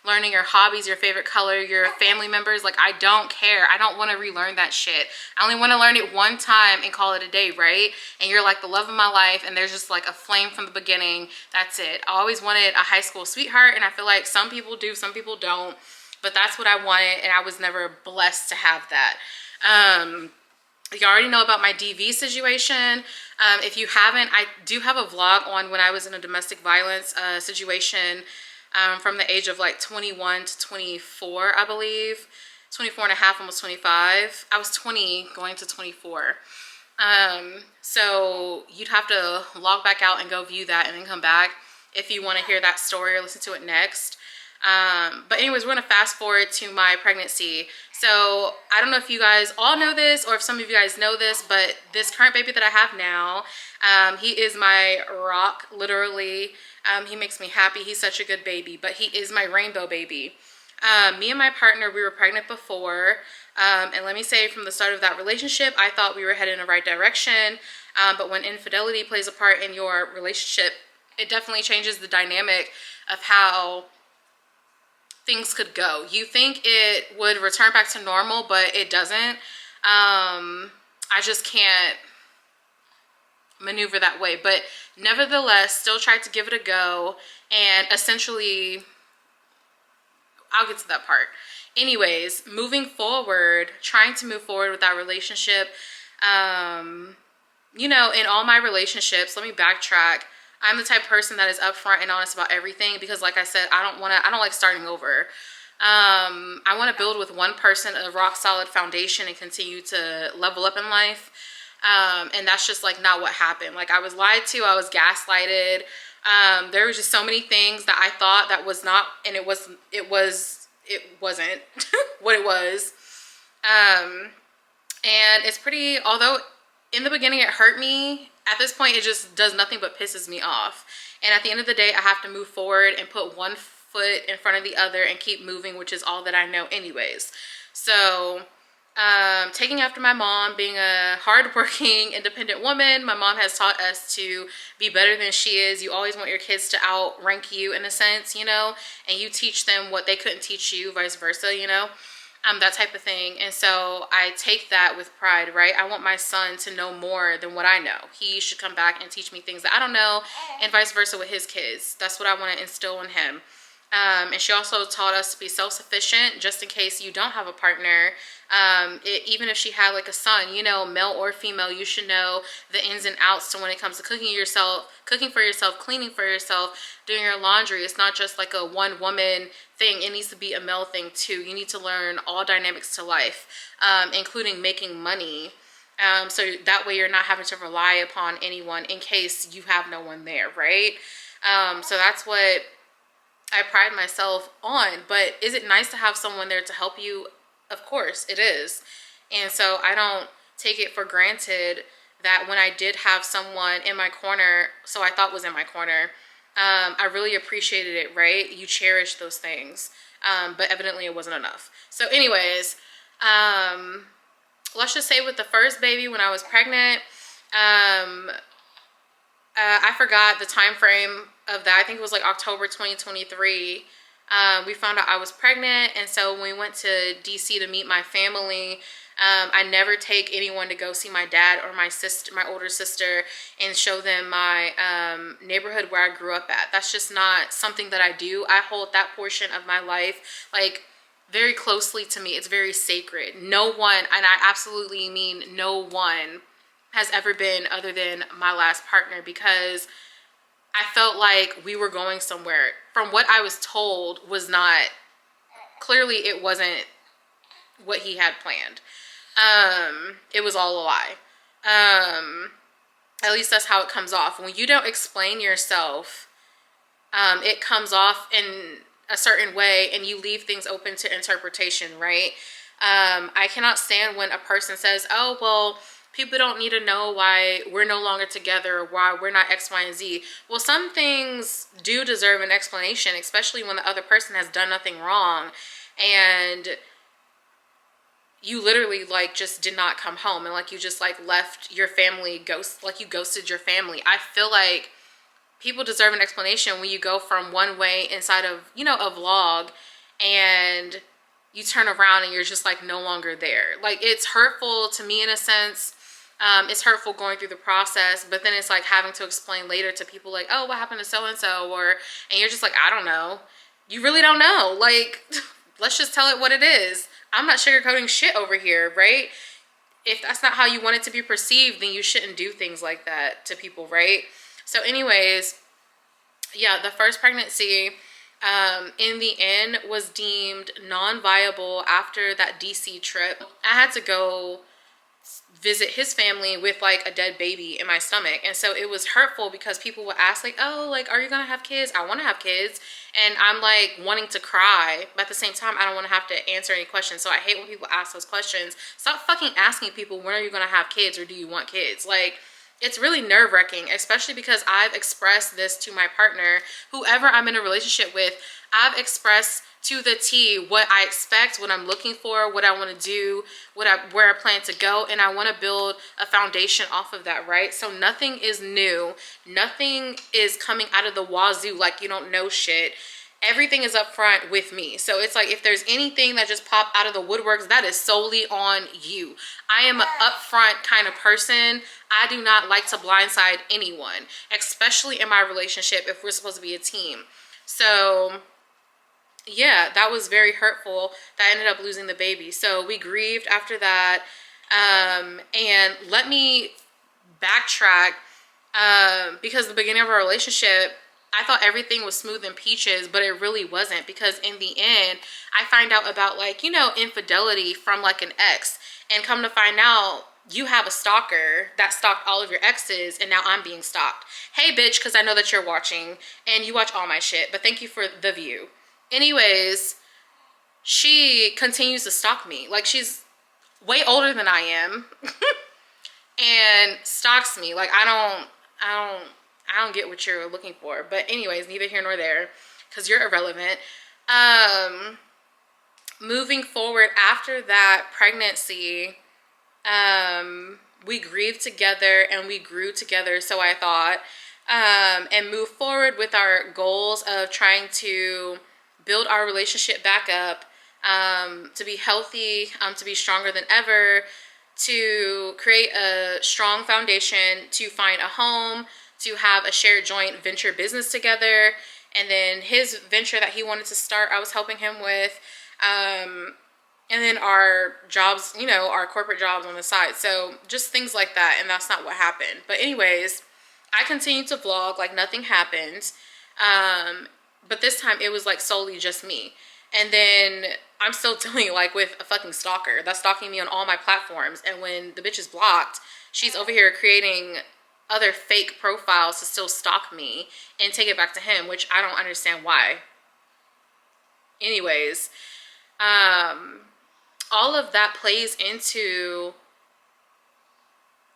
learning your hobbies, your favorite color, your family members. Like, I don't care. I don't want to relearn that shit. I only want to learn it one time and call it a day, right? And you're like the love of my life, and there's just like a flame from the beginning. That's it. I always wanted a high school sweetheart, and I feel like some people do, some people don't, but that's what I wanted, and I was never blessed to have that. You already know about my DV situation. If you haven't, I do have a vlog on when I was in a domestic violence situation, from the age of like 21 to 24, I believe. 24 and a half, almost 25. I was 20 going to 24. So you'd have to log back out and go view that and then come back if you want to hear that story or listen to it next. But anyways, we're going to fast forward to my pregnancy. So I don't know if you guys all know this or if some of you guys know this, but this current baby that I have now, he is my rock, literally. He makes me happy. He's such a good baby, but he is my rainbow baby. Me and my partner, we were pregnant before. And let me say, from the start of that relationship, I thought we were headed in the right direction. But when infidelity plays a part in your relationship, it definitely changes the dynamic of how things could go. You think it would return back to normal, but it doesn't. I just can't maneuver that way, but nevertheless still tried to give it a go, and essentially I'll get to that part. Anyways, moving forward, trying to move forward with that relationship, you know, in all my relationships, let me backtrack. I'm the type of person that is upfront and honest about everything because, like I said, I don't like starting over. I want to build with one person a rock solid foundation and continue to level up in life. And that's just like not what happened. Like, I was lied to, I was gaslighted. There was just so many things that I thought that was not, and it wasn't what it was. And it's pretty, although in the beginning it hurt me, at this point it just does nothing but pisses me off. And at the end of the day, I have to move forward and put one foot in front of the other and keep moving, which is all that I know anyways. So taking after my mom, being a hardworking, independent woman, my mom has taught us to be better than she is. You always want your kids to outrank you in a sense, you know, and you teach them what they couldn't teach you, vice versa, you know, that type of thing. And so I take that with pride, right? I want my son to know more than what I know. He should come back and teach me things that I don't know, and vice versa with his kids. That's what I want to instill in him. And she also taught us to be self-sufficient, just in case you don't have a partner. Even if she had like a son, you know, male or female, you should know the ins and outs to when it comes to cooking for yourself, cleaning for yourself, doing your laundry. It's not just like a one woman thing. It needs to be a male thing too. You need to learn all dynamics to life, including making money. So that way you're not having to rely upon anyone in case you have no one there, right? So that's what I pride myself on. But is it nice to have someone there to help you? Of course it is. And so I don't take it for granted that when I did have someone in my corner, so I thought was in my corner, I really appreciated it, right? You cherish those things. But evidently it wasn't enough. So anyways, let's just say with the first baby when I was pregnant, I forgot the time frame of that. I think it was like October 2023. We found out I was pregnant, and so when we went to DC to meet my family, I never take anyone to go see my dad or my sister, my older sister, and show them my neighborhood where I grew up at. That's just not something that I do. I hold that portion of my life like very closely to me. It's very sacred. No one, and I absolutely mean no one, has ever been other than my last partner, because I felt like we were going somewhere. From what I was told was not, clearly it wasn't what he had planned. It was all a lie. At least that's how it comes off. When you don't explain yourself, it comes off in a certain way and you leave things open to interpretation, right? I cannot stand when a person says, oh, well, people don't need to know why we're no longer together or why we're not X, Y, and Z. Well, some things do deserve an explanation, especially when the other person has done nothing wrong and you literally like just did not come home and like you just like left your family, like you ghosted your family. I feel like people deserve an explanation when you go from one way inside of, you know, a vlog and you turn around and you're just like no longer there. Like, it's hurtful to me in a sense. It's hurtful going through the process, but then it's like having to explain later to people like, oh, what happened to so-and-so? And you're just like, I don't know. You really don't know. Like, let's just tell it what it is. I'm not sugarcoating shit over here, right? If that's not how you want it to be perceived, then you shouldn't do things like that to people, right? So anyways, yeah, the first pregnancy in the end was deemed non-viable after that DC trip. I had to go visit his family with like a dead baby in my stomach, and so it was hurtful because people would ask like, oh, like, are you gonna have kids? I want to have kids, and I'm like wanting to cry, but at the same time I don't want to have to answer any questions. So I hate when people ask those questions. Stop fucking asking people, when are you gonna have kids, or do you want kids? Like, it's really nerve-wracking, especially because I've expressed this to my partner, whoever I'm in a relationship with. I've expressed to the T what I expect, what I'm looking for, what I want to do, where I plan to go, and I want to build a foundation off of that, right? So nothing is new. Nothing is coming out of the wazoo like you don't know shit. Everything is up front with me. So it's like, if there's anything that just popped out of the woodworks, that is solely on you. I am an upfront kind of person. I do not like to blindside anyone, especially in my relationship if we're supposed to be a team. So yeah, that was very hurtful. That ended up losing the baby. So we grieved after that. And let me backtrack, because the beginning of our relationship, I thought everything was smooth and peaches, but it really wasn't, because in the end, I find out about, like, you know, infidelity from like an ex, and come to find out you have a stalker that stalked all of your exes, and now I'm being stalked. Hey, bitch, because I know that you're watching and you watch all my shit, but thank you for the view. Anyways, she continues to stalk me. Like, she's way older than I am and stalks me. Like, I don't get what you're looking for. But anyways, neither here nor there, because you're irrelevant. Moving forward after that pregnancy, we grieved together and we grew together, so I thought, and moved forward with our goals of trying to build our relationship back up, to be healthy, to be stronger than ever, to create a strong foundation, to find a home, to have a shared joint venture business together. And then his venture that he wanted to start, I was helping him with. And then our jobs, you know, our corporate jobs on the side. So just things like that. And that's not what happened. But anyways, I continued to vlog like nothing happened. But this time it was like solely just me. And then I'm still dealing like with a fucking stalker that's stalking me on all my platforms. And when the bitch is blocked, she's over here creating other fake profiles to still stalk me and take it back to him, which I don't understand why. Anyways, all of that plays into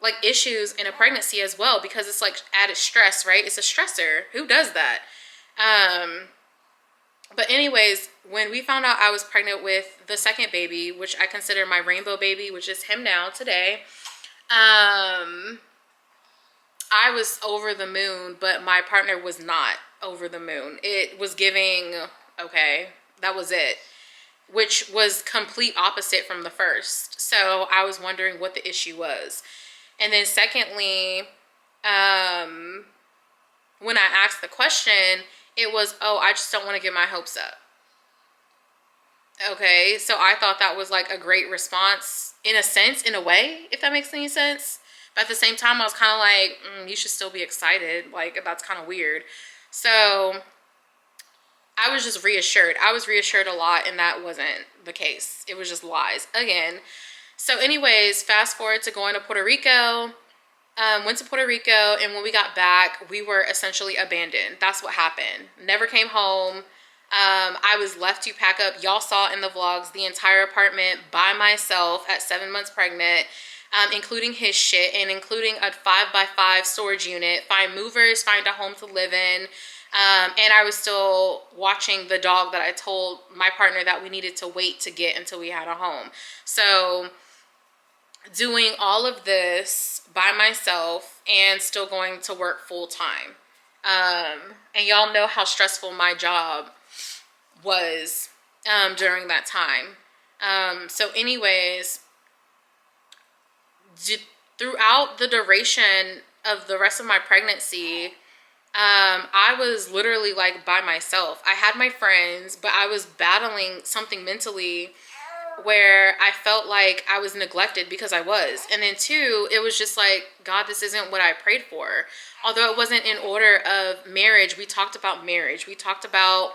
like issues in a pregnancy as well, because it's like added stress, right? It's a stressor. Who does that? But anyways, when we found out I was pregnant with the second baby, which I consider my rainbow baby, which is him now today, I was over the moon, but my partner was not over the moon. It was giving, okay, that was it, which was complete opposite from the first. So I was wondering what the issue was. And then secondly, when I asked the question, it was, oh, I just don't want to get my hopes up. Okay, so I thought that was like a great response in a sense, in a way, if that makes any sense. But at the same time, I was kind of like, you should still be excited. Like, that's kind of weird. So I was just reassured. I was reassured a lot, and that wasn't the case. It was just lies again. So anyways, fast forward to going to Puerto Rico. Went to Puerto Rico, and when we got back, we were essentially abandoned. That's what happened. Never came home. I was left to pack up, y'all saw in the vlogs, the entire apartment by myself at 7 months pregnant, including his shit and including a 5x5 storage unit, find movers, find a home to live in. And I was still watching the dog that I told my partner that we needed to wait to get until we had a home. So doing all of this by myself and still going to work full time. And y'all know how stressful my job was during that time. So anyways, throughout the duration of the rest of my pregnancy, I was literally like by myself. I had my friends, but I was battling something mentally where I felt like I was neglected because I was. And then two, it was just like, God, this isn't what I prayed for. Although it wasn't in order of marriage, we talked about marriage. We talked about,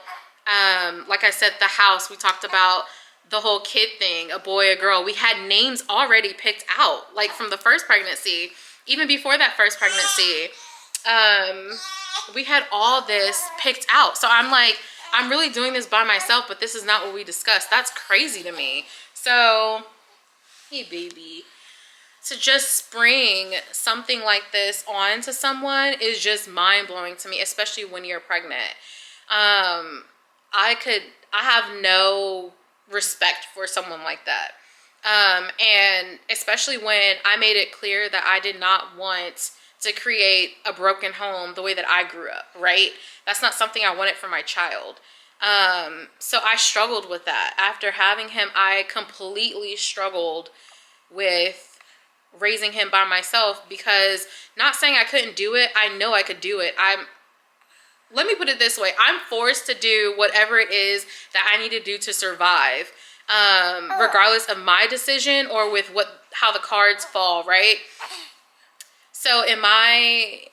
like I said, the house. We talked about the whole kid thing, a boy, a girl. We had names already picked out, like from the first pregnancy. Even before that first pregnancy, we had all this picked out. So I'm like, I'm really doing this by myself, but this is not what we discussed. That's crazy to me. So, hey baby, to just spring something like this onto someone is just mind-blowing to me, especially when you're pregnant. I have no respect for someone like that. And especially when I made it clear that I did not want to create a broken home the way that I grew up, right? That's not something I wanted for my child. So I struggled with that. After having him, I completely struggled with raising him by myself, because not saying I couldn't do it. I know I could do it. Let me put it this way. I'm forced to do whatever it is that I need to do to survive, regardless of my decision or with how the cards fall, right? So I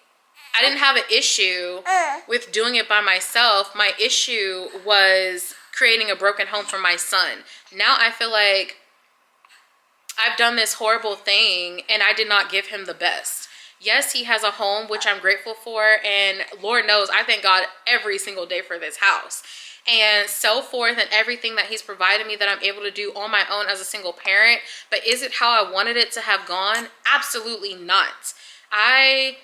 didn't have an issue with doing it by myself. My issue was creating a broken home for my son. Now I feel like I've done this horrible thing and I did not give him the best. Yes, he has a home, which I'm grateful for. And Lord knows, I thank God every single day for this house and so forth, and everything that he's provided me that I'm able to do on my own as a single parent. But is it how I wanted it to have gone? Absolutely not. I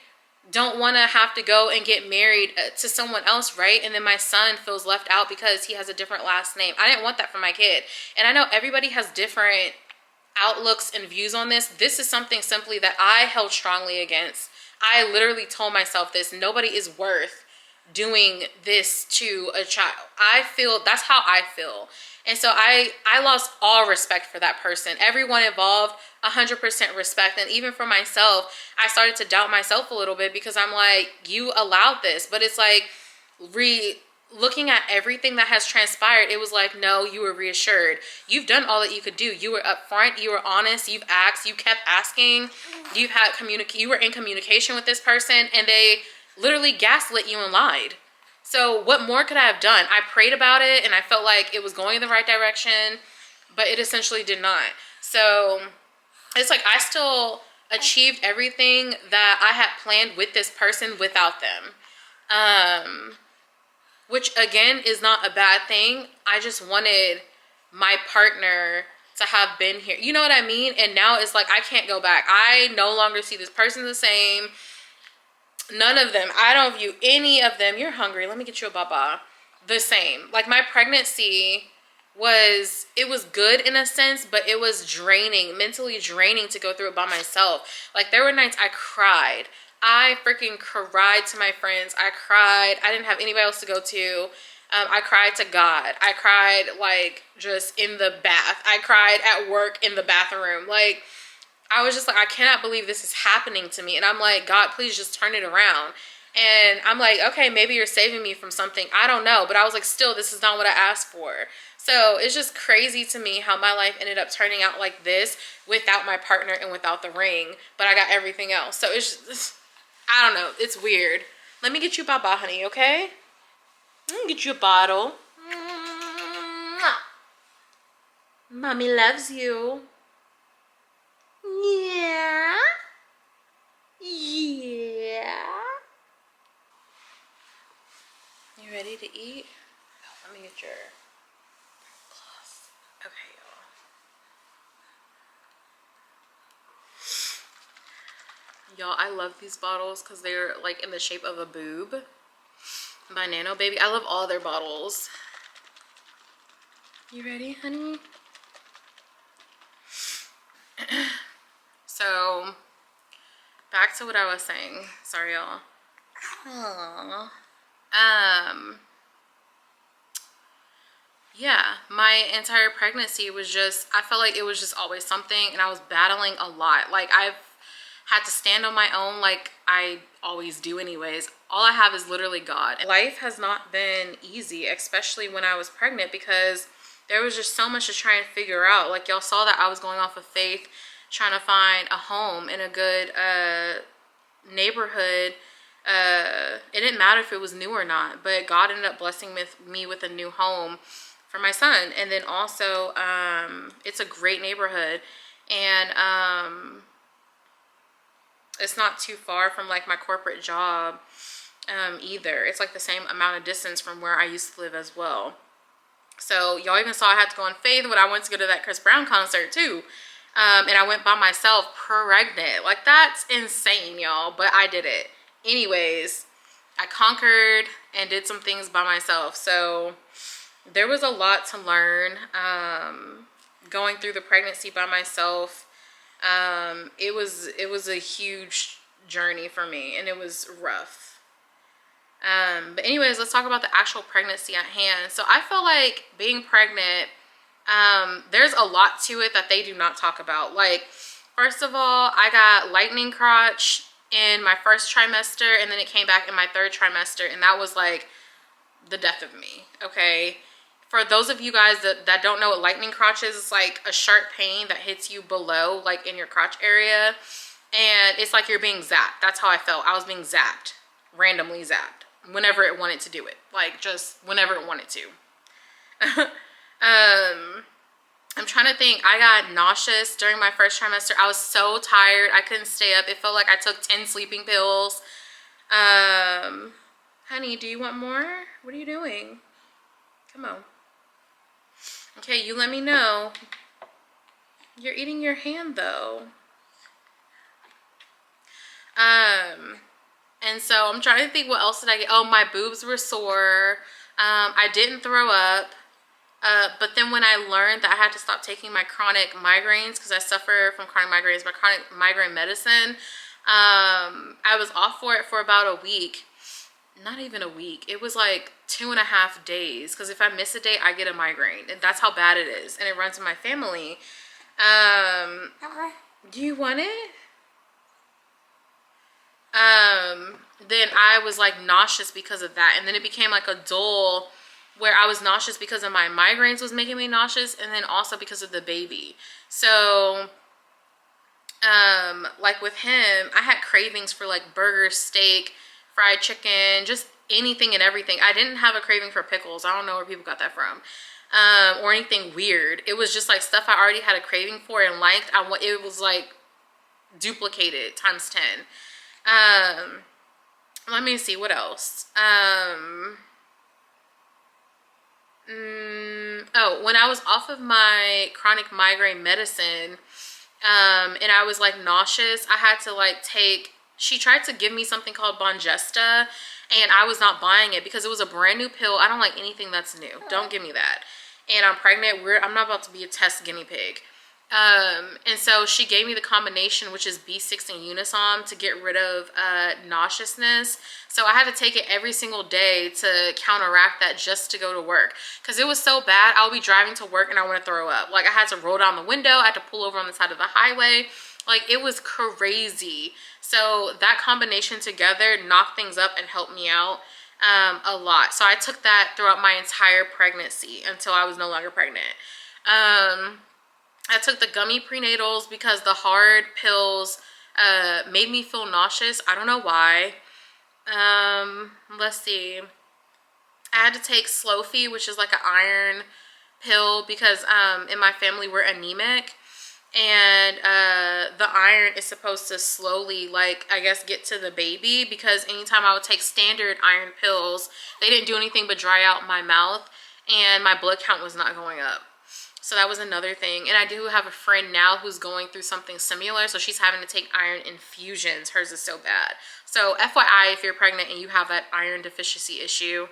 don't want to have to go and get married to someone else, right? And then my son feels left out because he has a different last name. I didn't want that for my kid. And I know everybody has different outlooks and views on this. This is something simply that I held strongly against. I literally told myself this: nobody is worth doing this to a child. I feel that's how I feel. And so I lost all respect for that person. Everyone involved, 100% respect. And even for myself, I started to doubt myself a little bit, because I'm like, you allowed this. But it's like, looking at everything that has transpired, it was like, no, you were reassured. You've done all that you could do. You were upfront. You were honest. You've asked. You kept asking. You were in communication with this person, and they literally gaslit you and lied. So what more could I have done? I prayed about it and I felt like it was going in the right direction, but it essentially did not. So it's like I still achieved everything that I had planned with this person without them. Which again is not a bad thing. I just wanted my partner to have been here. You know what I mean? And now it's like, I can't go back. I no longer see this person the same. None of them. I don't view any of them. You're hungry. Let me get you a baba. The same. Like, my pregnancy it was good in a sense, but it was draining, mentally draining to go through it by myself. Like, there were nights I cried. I freaking cried to my friends. I cried. I didn't have anybody else to go to. I cried to God. I cried, like, just in the bath. I cried at work in the bathroom. Like, I was just like, I cannot believe this is happening to me. And I'm like, God, please just turn it around. And I'm like, okay, maybe you're saving me from something. I don't know. But I was like, still, this is not what I asked for. So it's just crazy to me how my life ended up turning out like this without my partner and without the ring. But I got everything else. So it's just, I don't know. It's weird. Let me get you Baba, honey, okay? Let me get you a bottle. Mommy loves you. Yeah. Yeah. You ready to eat? Let me get your cloth. Okay, y'all. Y'all, I love these bottles because they're like in the shape of a boob by Nano Baby. I love all their bottles. You ready, honey? So, back to what I was saying. Sorry, y'all. Yeah, my entire pregnancy was just, I felt like it was just always something, and I was battling a lot. Like, I've had to stand on my own like I always do anyways. All I have is literally God. Life has not been easy, especially when I was pregnant, because there was just so much to try and figure out. Like, y'all saw that I was going off of faith, trying to find a home in a good neighborhood. It didn't matter if it was new or not, but God ended up blessing me with a new home for my son. And then also, it's a great neighborhood, and it's not too far from like my corporate job either. It's like the same amount of distance from where I used to live as well. So y'all even saw I had to go on faith when I went to go to that Chris Brown concert too. And I went by myself pregnant. Like, that's insane, y'all, but I did it. Anyways, I conquered and did some things by myself. So there was a lot to learn going through the pregnancy by myself. It was a huge journey for me, and it was rough. But anyways, let's talk about the actual pregnancy at hand. So I feel like being pregnant, there's a lot to it that they do not talk about. Like, first of all, I got lightning crotch in my first trimester, and then it came back in my third trimester, and that was like the death of me, okay? For those of you guys that don't know what lightning crotch is, it's like a sharp pain that hits you below, like in your crotch area, and it's like you're being zapped. That's how I felt. I was being zapped, randomly zapped, whenever it wanted to do it, like just whenever it wanted to. I'm trying to think. I got nauseous during my first trimester. I was so tired. I couldn't stay up. It felt like I took 10 sleeping pills. Honey, do you want more? What are you doing? Come on. Okay, you let me know. You're eating your hand though. And so I'm trying to think, what else did I get? Oh, my boobs were sore. I didn't throw up. But then when I learned that I had to stop taking my chronic migraines, because I suffer from chronic migraines, my chronic migraine medicine, I was off for it for about a week. Not even a week. It was like 2.5 days, because if I miss a day, I get a migraine, and that's how bad it is, and it runs in my family. Do you want it? Then I was like nauseous because of that, and then it became like a dull where I was nauseous because of my migraines was making me nauseous, and then also because of the baby. So like with him, I had cravings for like burgers, steak, fried chicken, just anything and everything. I didn't have a craving for pickles. I don't know where people got that from, or anything weird. It was just like stuff I already had a craving for and liked. It was like duplicated times 10. Let me see what else. Oh, no, when I was off of my chronic migraine medicine, and I was like nauseous, I had to like take, she tried to give me something called Bongesta, and I was not buying it because it was a brand new pill. I don't like anything that's new. Don't give me that. And I'm pregnant. I'm not about to be a test guinea pig. And so she gave me the combination, which is B6 and Unisom, to get rid of nauseousness. So I had to take it every single day to counteract that just to go to work. Because it was so bad, I'll be driving to work and I want to throw up. Like, I had to roll down the window. I had to pull over on the side of the highway. Like, it was crazy. So that combination together knocked things up and helped me out a lot. So I took that throughout my entire pregnancy until I was no longer pregnant. I took the gummy prenatals because the hard pills made me feel nauseous. I don't know why. Let's see. I had to take Slow-Fee, which is like an iron pill, because in my family we're anemic. And the iron is supposed to slowly, like, I guess, get to the baby, because anytime I would take standard iron pills, they didn't do anything but dry out my mouth, and my blood count was not going up. So that was another thing. And I do have a friend now who's going through something similar, so she's having to take iron infusions. Hers is so bad. So FYI, if you're pregnant and you have that iron deficiency issue,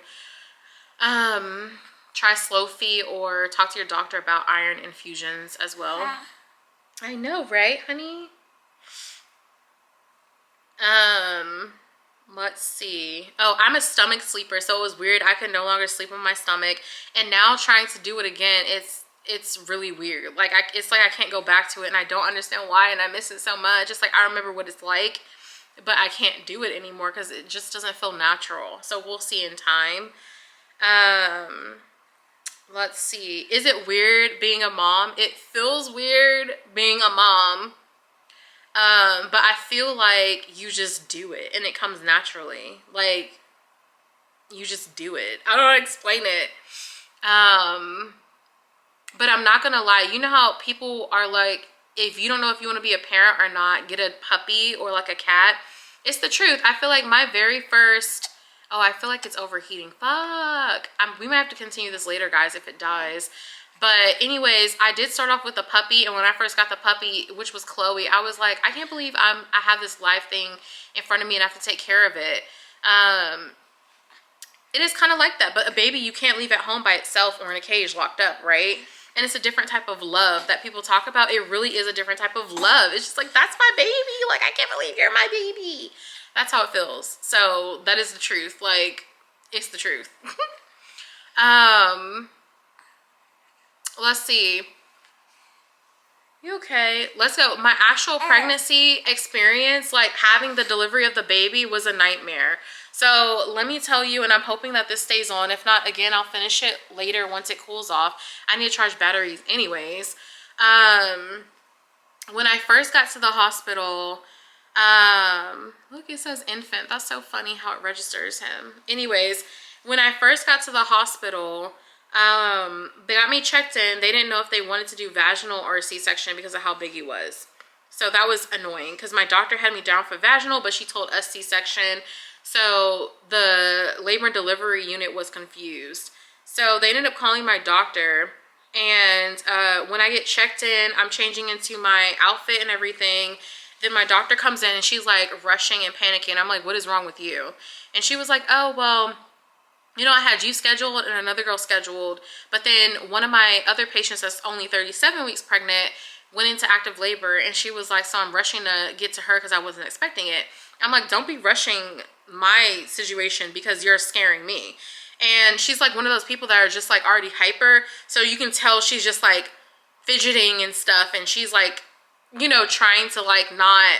try Slow-Fee or talk to your doctor about iron infusions as well. I know, right, honey? Let's see. Oh, I'm a stomach sleeper, so it was weird. I could no longer sleep on my stomach, and now trying to do it again, it's really weird. Like, it's like I can't go back to it, and I don't understand why, and I miss it so much. It's like I remember what it's like, but I can't do it anymore because it just doesn't feel natural. So we'll see in time. Let's see. Is it weird being a mom? It feels weird being a mom. But I feel like you just do it and it comes naturally. Like, you just do it. I don't know how to explain it. But I'm not gonna lie. You know how people are like, if you don't know if you want to be a parent or not, get a puppy or like a cat. It's the truth. I feel like my very first... Oh, I feel like it's overheating. Fuck. We might have to continue this later, guys, if it dies. But anyways, I did start off with a puppy. And when I first got the puppy, which was Chloe, I was like, I can't believe I have this live thing in front of me and I have to take care of it. It is kind of like that. But a baby, you can't leave at home by itself or in a cage locked up, right? And it's a different type of love that people talk about. It really is a different type of love. It's just like, that's my baby. Like, I can't believe you're my baby. That's how it feels. So that is the truth. Like, it's the truth. Let's see. You okay? Let's go. My actual pregnancy experience, like having the delivery of the baby, was a nightmare. So let me tell you, and I'm hoping that this stays on. If not, again, I'll finish it later once it cools off. I need to charge batteries anyways. When I first got to the hospital... look, it says infant. That's so funny how it registers him. Anyways, when I first got to the hospital, they got me checked in. They didn't know if they wanted to do vaginal or a C-section because of how big he was. So that was annoying because my doctor had me down for vaginal, but she told us C-section. So the labor and delivery unit was confused. So they ended up calling my doctor. And when I get checked in, I'm changing into my outfit and everything. Then my doctor comes in and she's like rushing and panicking. I'm like, what is wrong with you? And she was like, oh, well, you know, I had you scheduled and another girl scheduled. But then one of my other patients that's only 37 weeks pregnant went into active labor. And she was like, so I'm rushing to get to her because I wasn't expecting it. I'm like, don't be rushing my situation because you're scaring me. And she's like one of those people that are just like already hyper. So you can tell she's just like fidgeting and stuff. And she's like, you know, trying to like not,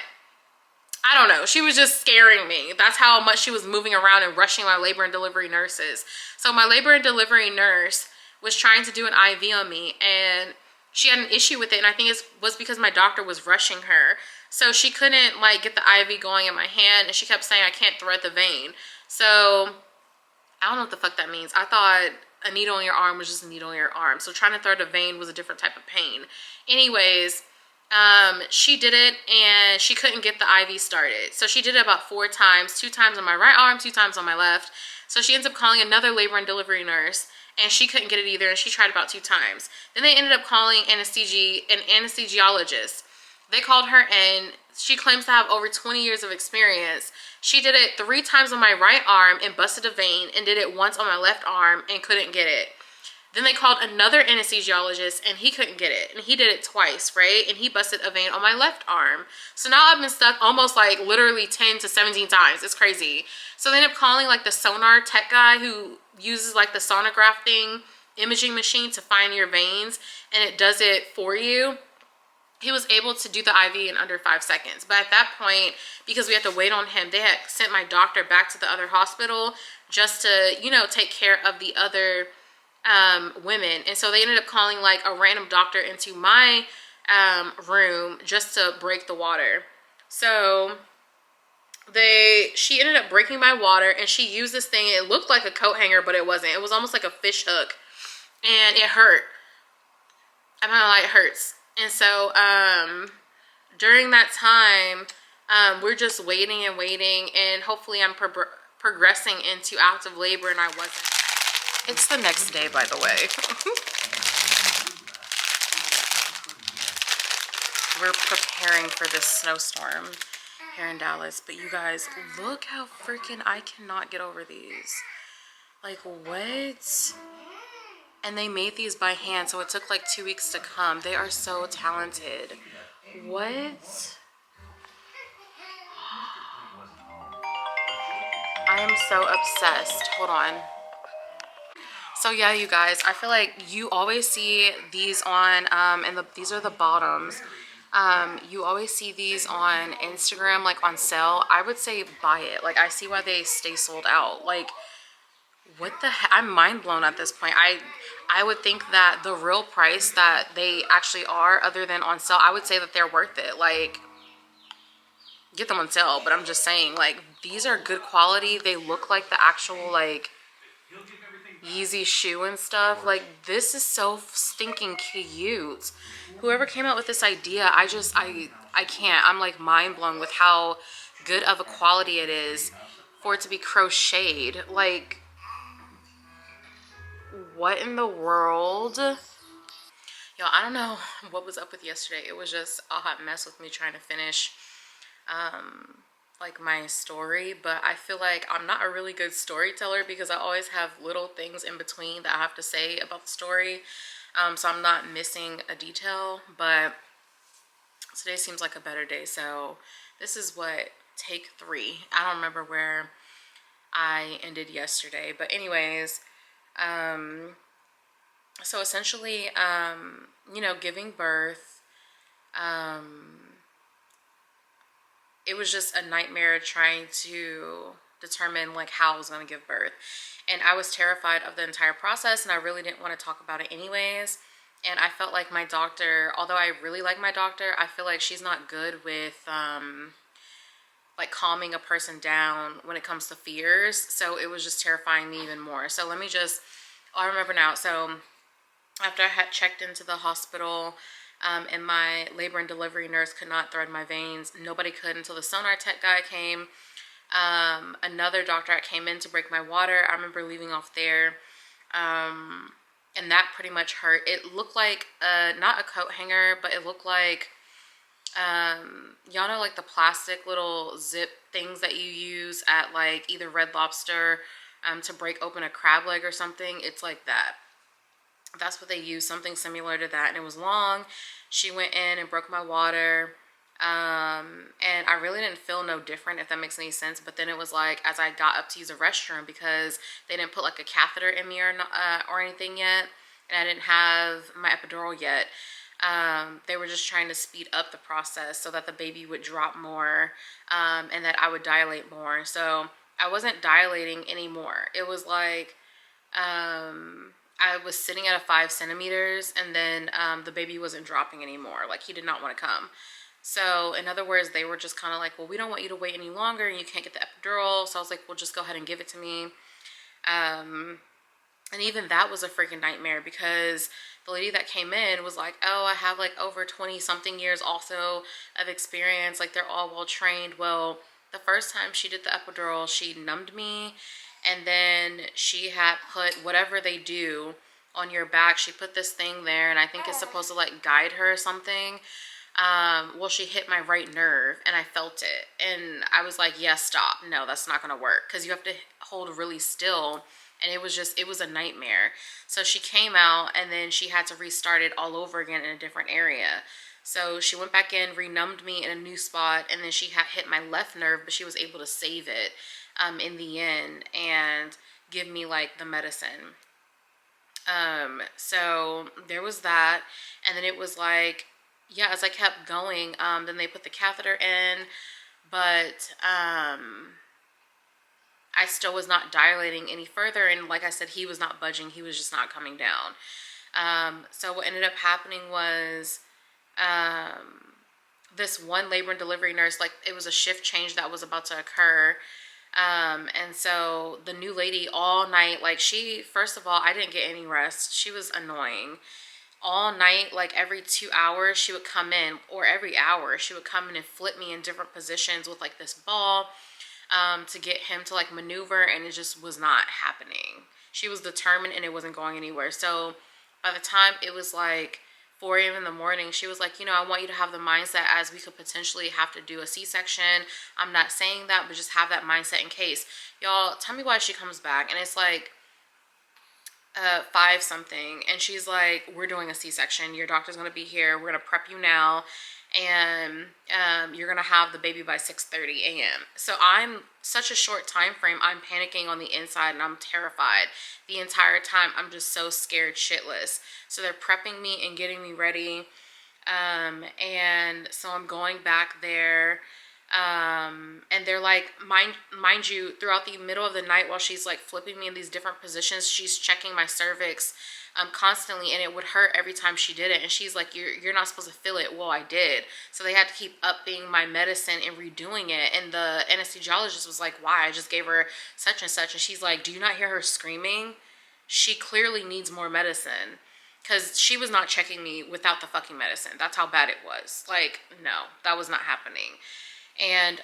I don't know. She was just scaring me. That's how much she was moving around and rushing my labor and delivery nurses. So my labor and delivery nurse was trying to do an IV on me and she had an issue with it. And I think it was because my doctor was rushing her. So she couldn't like get the IV going in my hand and she kept saying, I can't thread the vein. So I don't know what the fuck that means. I thought a needle in your arm was just a needle in your arm. So trying to thread a vein was a different type of pain. Anyways, She did it and she couldn't get the IV started. So she did it about 4 times, 2 times on my right arm, 2 times on my left. So she ends up calling another labor and delivery nurse and she couldn't get it either, and she tried about 2 times. Then they ended up calling an anesthesiologist. They called her in. She claims to have over 20 years of experience. She did it 3 times on my right arm and busted a vein, and did it once on my left arm and couldn't get it. Then they called another anesthesiologist and he couldn't get it. And he did it twice, right? And he busted a vein on my left arm. So now I've been stuck almost like literally 10 to 17 times. It's crazy. So they ended up calling like the sonar tech guy who uses like the sonograph thing, imaging machine to find your veins, and it does it for you. He was able to do the IV in under 5 seconds. But at that point, because we had to wait on him, they had sent my doctor back to the other hospital just to, you know, take care of the other women. And so they ended up calling like a random doctor into my room just to break the water. So she ended up breaking my water, and she used this thing. It looked like a coat hanger, but it wasn't. It was almost like a fish hook, and it hurt. I'm not gonna lie, it hurts. And so during that time, we're just waiting and waiting, and hopefully I'm progressing into active labor, and I wasn't. It's the next day, by the way. We're preparing for this snowstorm here in Dallas. But you guys, look how freaking I cannot get over these. Like, what? And they made these by hand, so it took like 2 weeks to come. They are so talented. What? I am so obsessed. Hold on. So yeah, you guys, I feel like you always see these on, and these are the bottoms. You always see these on Instagram, like on sale. I would say buy it. Like, I see why they stay sold out. Like, what the heck? I'm mind blown at this point. I would think that the real price that they actually are, other than on sale, I would say that they're worth it. Like, get them on sale. But I'm just saying, like, these are good quality. They look like the actual, like, Yeezy shoe and stuff. Like, this is so stinking cute. Whoever came up with this idea, I can't. I'm like mind blown with how good of a quality it is for it to be crocheted. Like, what in the world? Yo, I don't know what was up with yesterday. It was just a hot mess with me trying to finish like my story, but I feel like I'm not a really good storyteller because I always have little things in between that I have to say about the story, so I'm not missing a detail. But today seems like a better day, so this is what, take 3. I don't remember where I ended yesterday, but anyways, so essentially, you know, giving birth, it was just a nightmare trying to determine like how I was going to give birth. And I was terrified of the entire process, and I really didn't want to talk about it anyways. And I felt like my doctor, although I really like my doctor, I feel like she's not good with like calming a person down when it comes to fears. So it was just terrifying me even more. So let me just, oh, I remember now. So after I had checked into the hospital, and my labor and delivery nurse could not thread my veins. Nobody could until the sonar tech guy came. Another doctor came in to break my water. I remember leaving off there, and that pretty much hurt. It looked like not a coat hanger, but it looked like y'all know, like the plastic little zip things that you use at like either Red Lobster to break open a crab leg or something. It's like that. That's what they used, something similar to that, and it was long. She went in and broke my water, and I really didn't feel no different, if that makes any sense. But then it was like, as I got up to use a restroom, because they didn't put like a catheter in me or anything yet, and I didn't have my epidural yet, they were just trying to speed up the process so that the baby would drop more, and that I would dilate more. So I wasn't dilating anymore. It was like, I was sitting at a 5 centimeters, and then the baby wasn't dropping anymore. Like, he did not want to come. So in other words, they were just kind of like, well, we don't want you to wait any longer, and you can't get the epidural. So I was like, well, just go ahead and give it to me. And even that was a freaking nightmare because the lady that came in was like, oh, I have like over 20 something years also of experience. Like they're all well trained. Well, the first time she did the epidural, she numbed me, and then she had put whatever they do on your back. She put this thing there, and I think it's supposed to like guide her or something. Well, she hit my right nerve and I felt it. And I was like, yeah, stop. No, that's not going to work. Because you have to hold really still. And it was a nightmare. So she came out and then she had to restart it all over again in a different area. So she went back in, renumbed me in a new spot, and then she had hit my left nerve, but she was able to save it in the end and give me like the medicine. So there was that. And then it was like, yeah, as I kept going, then they put the catheter in, but I still was not dilating any further. And like I said, he was not budging. He was just not coming down. So what ended up happening was this one labor and delivery nurse, like it was a shift change that was about to occur. And so the new lady all night, like first of all, I didn't get any rest. She was annoying. All night, like every 2 hours, she would come in, or every hour, she would come in and flip me in different positions with like this ball to get him to like maneuver, and it just was not happening. She was determined and it wasn't going anywhere. So by the time it was like 4 a.m. in the morning, she was like, I want you to have the mindset as we could potentially have to do a C-section. I'm not saying that, but just have that mindset in case. Y'all, tell me why she comes back. And it's like 5 something, and she's like, we're doing a C-section. Your doctor's going to be here. We're going to prep you now. And you're going to have the baby by 6:30 a.m. So I'm such a short time frame. I'm panicking on the inside and I'm terrified the entire time. I'm just so scared shitless. So they're prepping me and getting me ready. And so I'm going back there. And they're like, mind you, throughout the middle of the night while she's like flipping me in these different positions, she's checking my cervix constantly, and it would hurt every time she did it. And she's like, you're not supposed to feel it. Well, I did. So they had to keep upping my medicine and redoing it. And the anesthesiologist was like, why? I just gave her such and such. And she's like, do you not hear her screaming? She clearly needs more medicine. Because she was not checking me without the fucking medicine. That's how bad it was. Like, no, that was not happening. And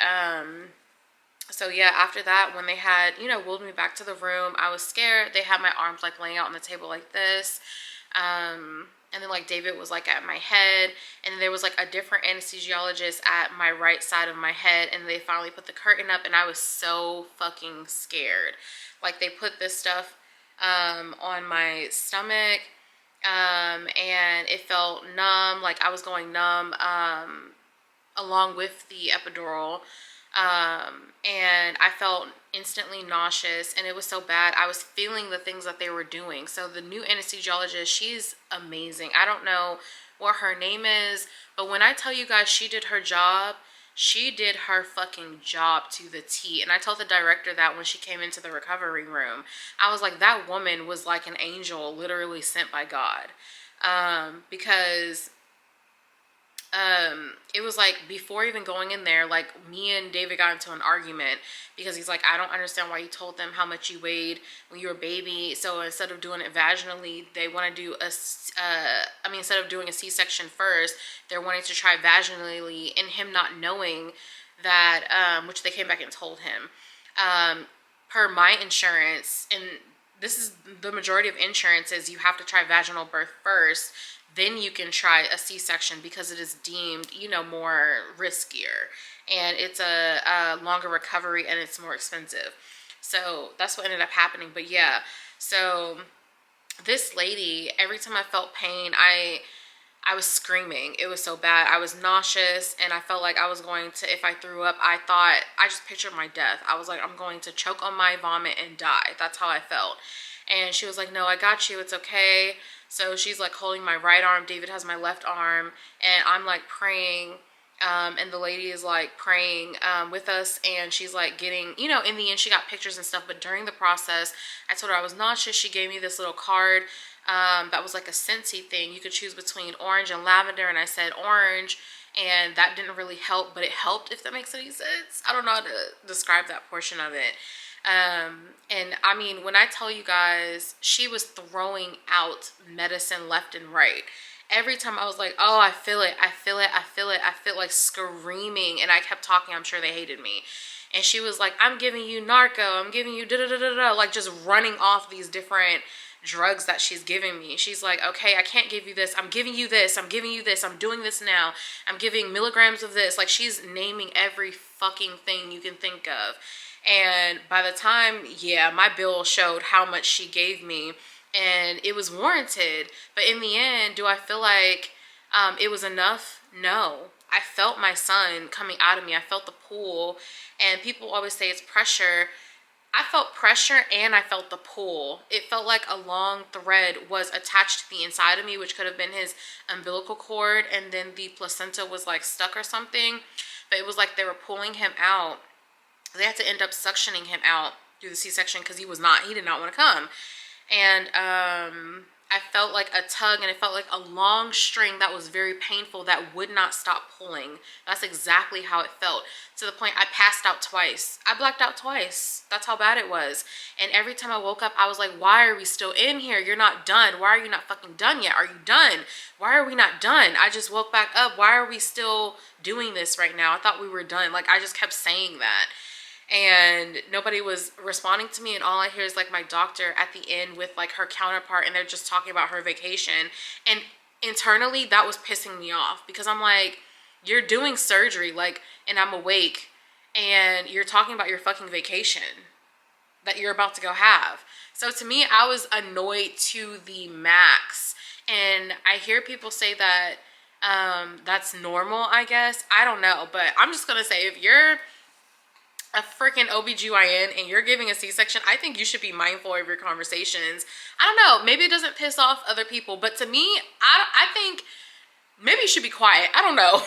so yeah, after that, when they had, wheeled me back to the room, I was scared. They had my arms like laying out on the table like this. And then like David was like at my head, and then there was like a different anesthesiologist at my right side of my head, and they finally put the curtain up, and I was so fucking scared. Like they put this stuff on my stomach, and it felt numb, like I was going numb along with the epidural. And I felt instantly nauseous, and it was so bad. I was feeling the things that they were doing. So the new anesthesiologist, she's amazing. I don't know what her name is, but when I tell you guys she did her job, she did her fucking job to the T. And I told the director that when she came into the recovery room, I was like, that woman was like an angel, literally sent by God. Because it was like before even going in there, like me and David got into an argument because he's like, I don't understand why you told them how much you weighed when you were a baby. So instead of doing it vaginally, they want to do instead of doing a C-section first, they're wanting to try vaginally, and him not knowing that, which they came back and told him, per my insurance, and this is the majority of insurances, you have to try vaginal birth first, then you can try a C-section because it is deemed, more riskier, and it's a longer recovery, and it's more expensive. So that's what ended up happening. But yeah, so this lady, every time I felt pain, I was screaming. It was so bad. I was nauseous, and I felt like I was going to, if I threw up, I just pictured my death. I was like, I'm going to choke on my vomit and die. That's how I felt. And she was like, no, I got you. It's okay. So she's like holding my right arm. David has my left arm, and I'm like praying. And the lady is like praying with us, and she's like getting, in the end she got pictures and stuff. But during the process, I told her I was nauseous. She gave me this little card that was like a Scentsy thing. You could choose between orange and lavender, and I said orange, and that didn't really help, but it helped, if that makes any sense. I don't know how to describe that portion of it. And I mean, when I tell you guys, she was throwing out medicine left and right. Every time I was like, oh, I feel it, I feel it, I feel it, I feel like screaming. And I kept talking. I'm sure they hated me. And she was like, I'm giving you narco, I'm giving you da da da da da, like just running off these different drugs that she's giving me. She's like, okay, I can't give you this, I'm giving you this, I'm giving you this, I'm doing this now, I'm giving milligrams of this. Like, she's naming every fucking thing you can think of. And by the time, yeah, my bill showed how much she gave me, and it was warranted. But in the end, do I feel like it was enough? No. I felt my son coming out of me. I felt the pull. And people always say it's pressure. I felt pressure and I felt the pull. It felt like a long thread was attached to the inside of me, which could have been his umbilical cord, and then the placenta was like stuck or something. But it was like they were pulling him out. They had to end up suctioning him out through the C-section because he did not want to come. And I felt like a tug, and it felt like a long string that was very painful that would not stop pulling. That's exactly how it felt, to the point I passed out twice. I blacked out twice. That's how bad it was. And every time I woke up, I was like, why are we still in here? You're not done. Why are you not fucking done yet? Are you done? Why are we not done? I just woke back up. Why are we still doing this right now? I thought we were done. Like, I just kept saying that. And nobody was responding to me, and all I hear is like my doctor at the end with like her counterpart, and they're just talking about her vacation. And internally that was pissing me off, because I'm like, you're doing surgery, like, and I'm awake, and you're talking about your fucking vacation that you're about to go have. So to me, I was annoyed to the max. And I hear people say that that's normal, I guess. I don't know, but I'm just gonna say, if you're a freaking OBGYN and you're giving a C-section, I think you should be mindful of your conversations. I don't know, maybe it doesn't piss off other people, but to me, I think maybe you should be quiet. I don't know.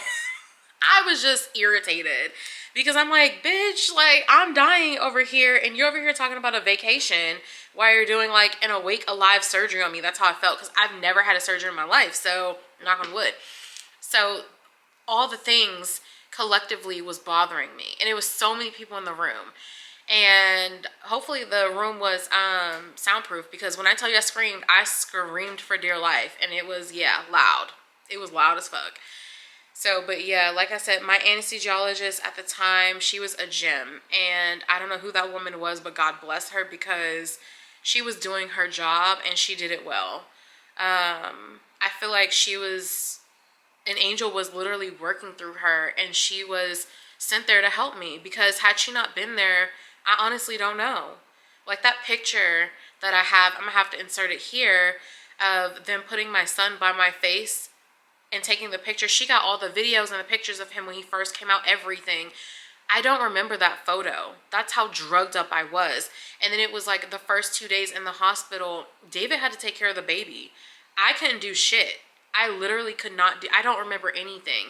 I was just irritated because I'm like, bitch, like, I'm dying over here and you're over here talking about a vacation while you're doing like an awake, alive surgery on me. That's how I felt, because I've never had a surgery in my life, so knock on wood. So all the things collectively was bothering me, and it was so many people in the room. And hopefully the room was soundproof, because when I tell you I screamed for dear life. And it was, yeah, loud. It was loud as fuck. So, but yeah, like I said, my anesthesiologist at the time, she was a gem. And I don't know who that woman was, but God bless her, because she was doing her job and she did it well. I feel like an angel was literally working through her, and she was sent there to help me, because had she not been there, I honestly don't know. Like that picture that I have, I'm gonna have to insert it here, of them putting my son by my face and taking the picture. She got all the videos and the pictures of him when he first came out, everything. I don't remember that photo. That's how drugged up I was. And then it was like the first 2 days in the hospital, David had to take care of the baby. I couldn't do shit. I literally could not do, I don't remember anything.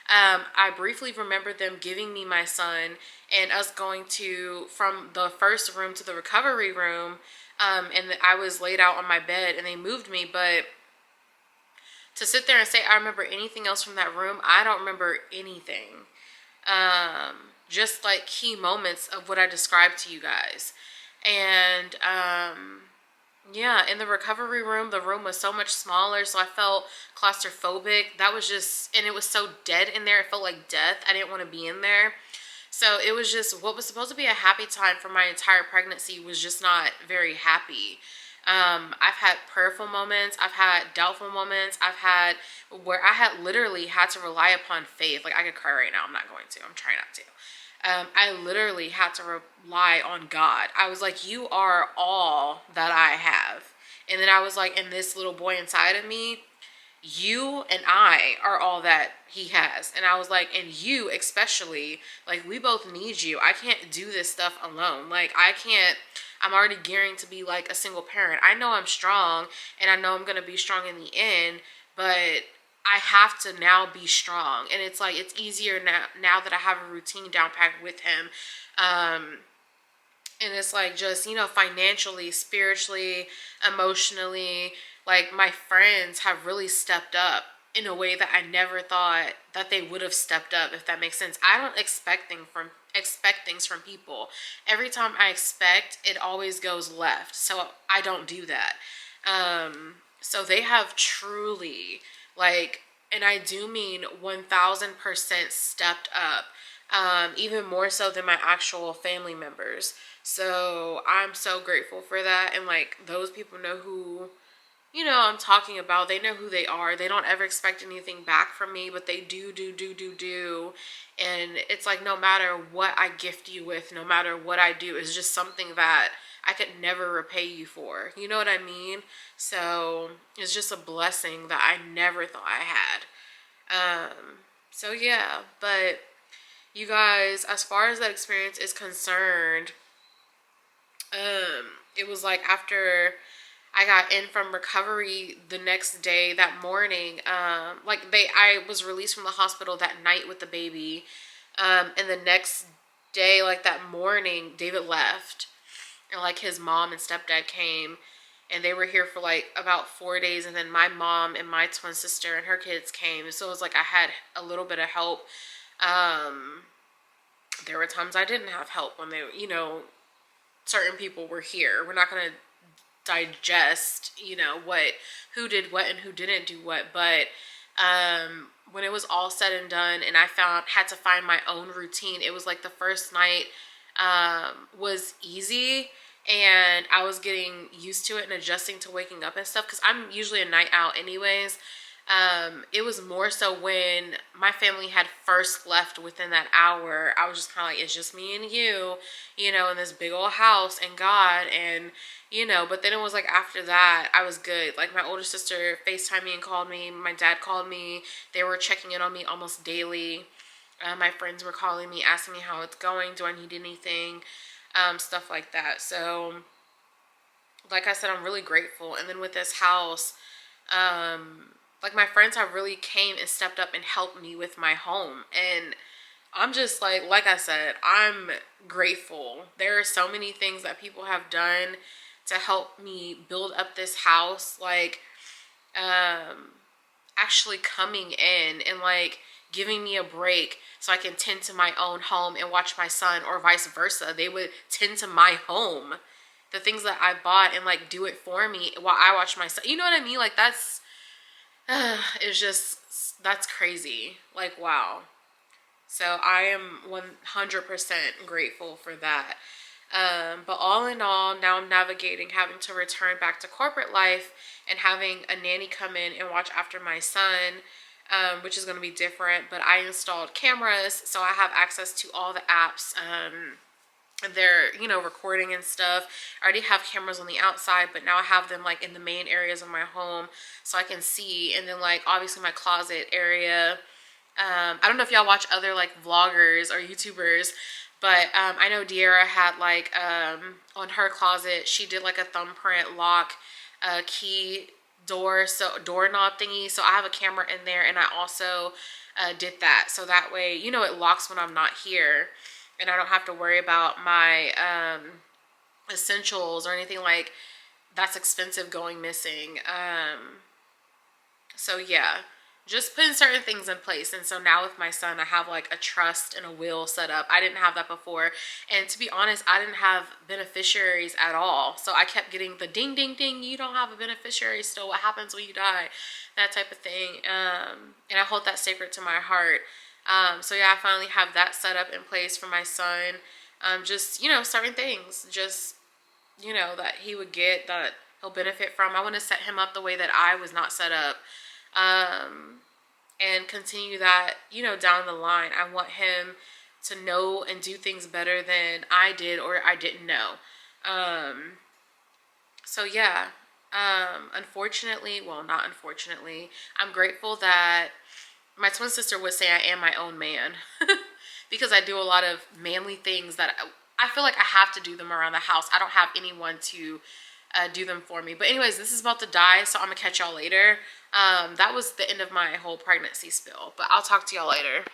I briefly remember them giving me my son and us going from the first room to the recovery room. And I was laid out on my bed and they moved me, but to sit there and say I remember anything else from that room, I don't remember anything. Just like key moments of what I described to you guys. And yeah, in the recovery room, the room was so much smaller, so I felt claustrophobic. That was just, and it was so dead in there. It felt like death. I didn't want to be in there. So it was just, what was supposed to be a happy time for my entire pregnancy was just not very happy. I've had prayerful moments. I've had doubtful moments. I've had where I had literally had to rely upon faith. Like, I could cry right now. I'm not going to. I'm trying not to. I literally had to rely on God. I was like, you are all that I have. And then I was like, and this little boy inside of me, you and I are all that he has. And I was like, and you especially, like, we both need you. I can't do this stuff alone. Like, I'm already gearing to be like a single parent. I know I'm strong, and I know I'm going to be strong in the end, but I have to now be strong. And it's like, it's easier now that I have a routine down packed with him. And it's like, just, financially, spiritually, emotionally, like, my friends have really stepped up in a way that I never thought that they would have stepped up, if that makes sense. I don't expect things from people. Every time I expect, it always goes left. So I don't do that. So they have truly, like, and I do mean 1000% stepped up, even more so than my actual family members. So I'm so grateful for that. And like, those people know who, I'm talking about. They know who they are. They don't ever expect anything back from me, but they do. And it's like, no matter what I gift you with, no matter what I do, it's just something that I could never repay you for. You know what I mean? So it's just a blessing that I never thought I had. So yeah, but you guys, as far as that experience is concerned, it was like after I got in from recovery the next day, that morning, I was released from the hospital that night with the baby. And the next day, like that morning, David left, and like his mom and stepdad came, and they were here for like about 4 days. And then my mom and my twin sister and her kids came. So it was like I had a little bit of help. There were times I didn't have help when certain people were here. We're not going to digest, who did what and who didn't do what. But when it was all said and done and I had to find my own routine, it was like the first night was easy, and I was getting used to it and adjusting to waking up and stuff, because I'm usually a night out anyways. It was more so when my family had first left within that hour. I was just kind of like, it's just me and you, in this big old house and God. And, but then it was like after that, I was good. Like my older sister FaceTimed me and called me. My dad called me. They were checking in on me almost daily. My friends were calling me, asking me how it's going. Do I need anything? Stuff like that. So, like I said, I'm really grateful. And then with this house, like my friends have really came and stepped up and helped me with my home. And I'm just like I said, I'm grateful. There are so many things that people have done to help me build up this house. Like, actually coming in and like giving me a break so I can tend to my own home and watch my son, or vice versa. They would tend to my home, the things that I bought, and like do it for me while I watch my son. You know what I mean? Like that's that's crazy. Like, wow. So I am 100% grateful for that. But all in all, now I'm navigating having to return back to corporate life and having a nanny come in and watch after my son, which is going to be different. But I installed cameras, so I have access to all the apps. They're, recording and stuff. I already have cameras on the outside, but now I have them like in the main areas of my home so I can see. And then like obviously my closet area. I don't know if y'all watch other like vloggers or YouTubers, but I know De'Ara had like on her closet, she did like a thumbprint lock key doorknob thingy. So I have a camera in there, and I also did that, so that way it locks when I'm not here, and I don't have to worry about my essentials or anything like that's expensive going missing. So yeah, just putting certain things in place. And so now with my son, I have like a trust and a will set up. I didn't have that before. And to be honest, I didn't have beneficiaries at all. So I kept getting the ding, ding, ding, you don't have a beneficiary still. What happens when you die? That type of thing. And I hold that sacred to my heart. So yeah, I finally have that set up in place for my son. Just, certain things, just, that he would get, that he'll benefit from. I want to set him up the way that I was not set up. And continue that, down the line. I want him to know and do things better than I did or I didn't know. So yeah, unfortunately, well, not unfortunately, I'm grateful that my twin sister would say I am my own man because I do a lot of manly things that I feel like I have to do them around the house. I don't have anyone to do them for me. But anyways, this is about to die, so I'm gonna catch y'all later. That was the end of my whole pregnancy spill, but I'll talk to y'all later.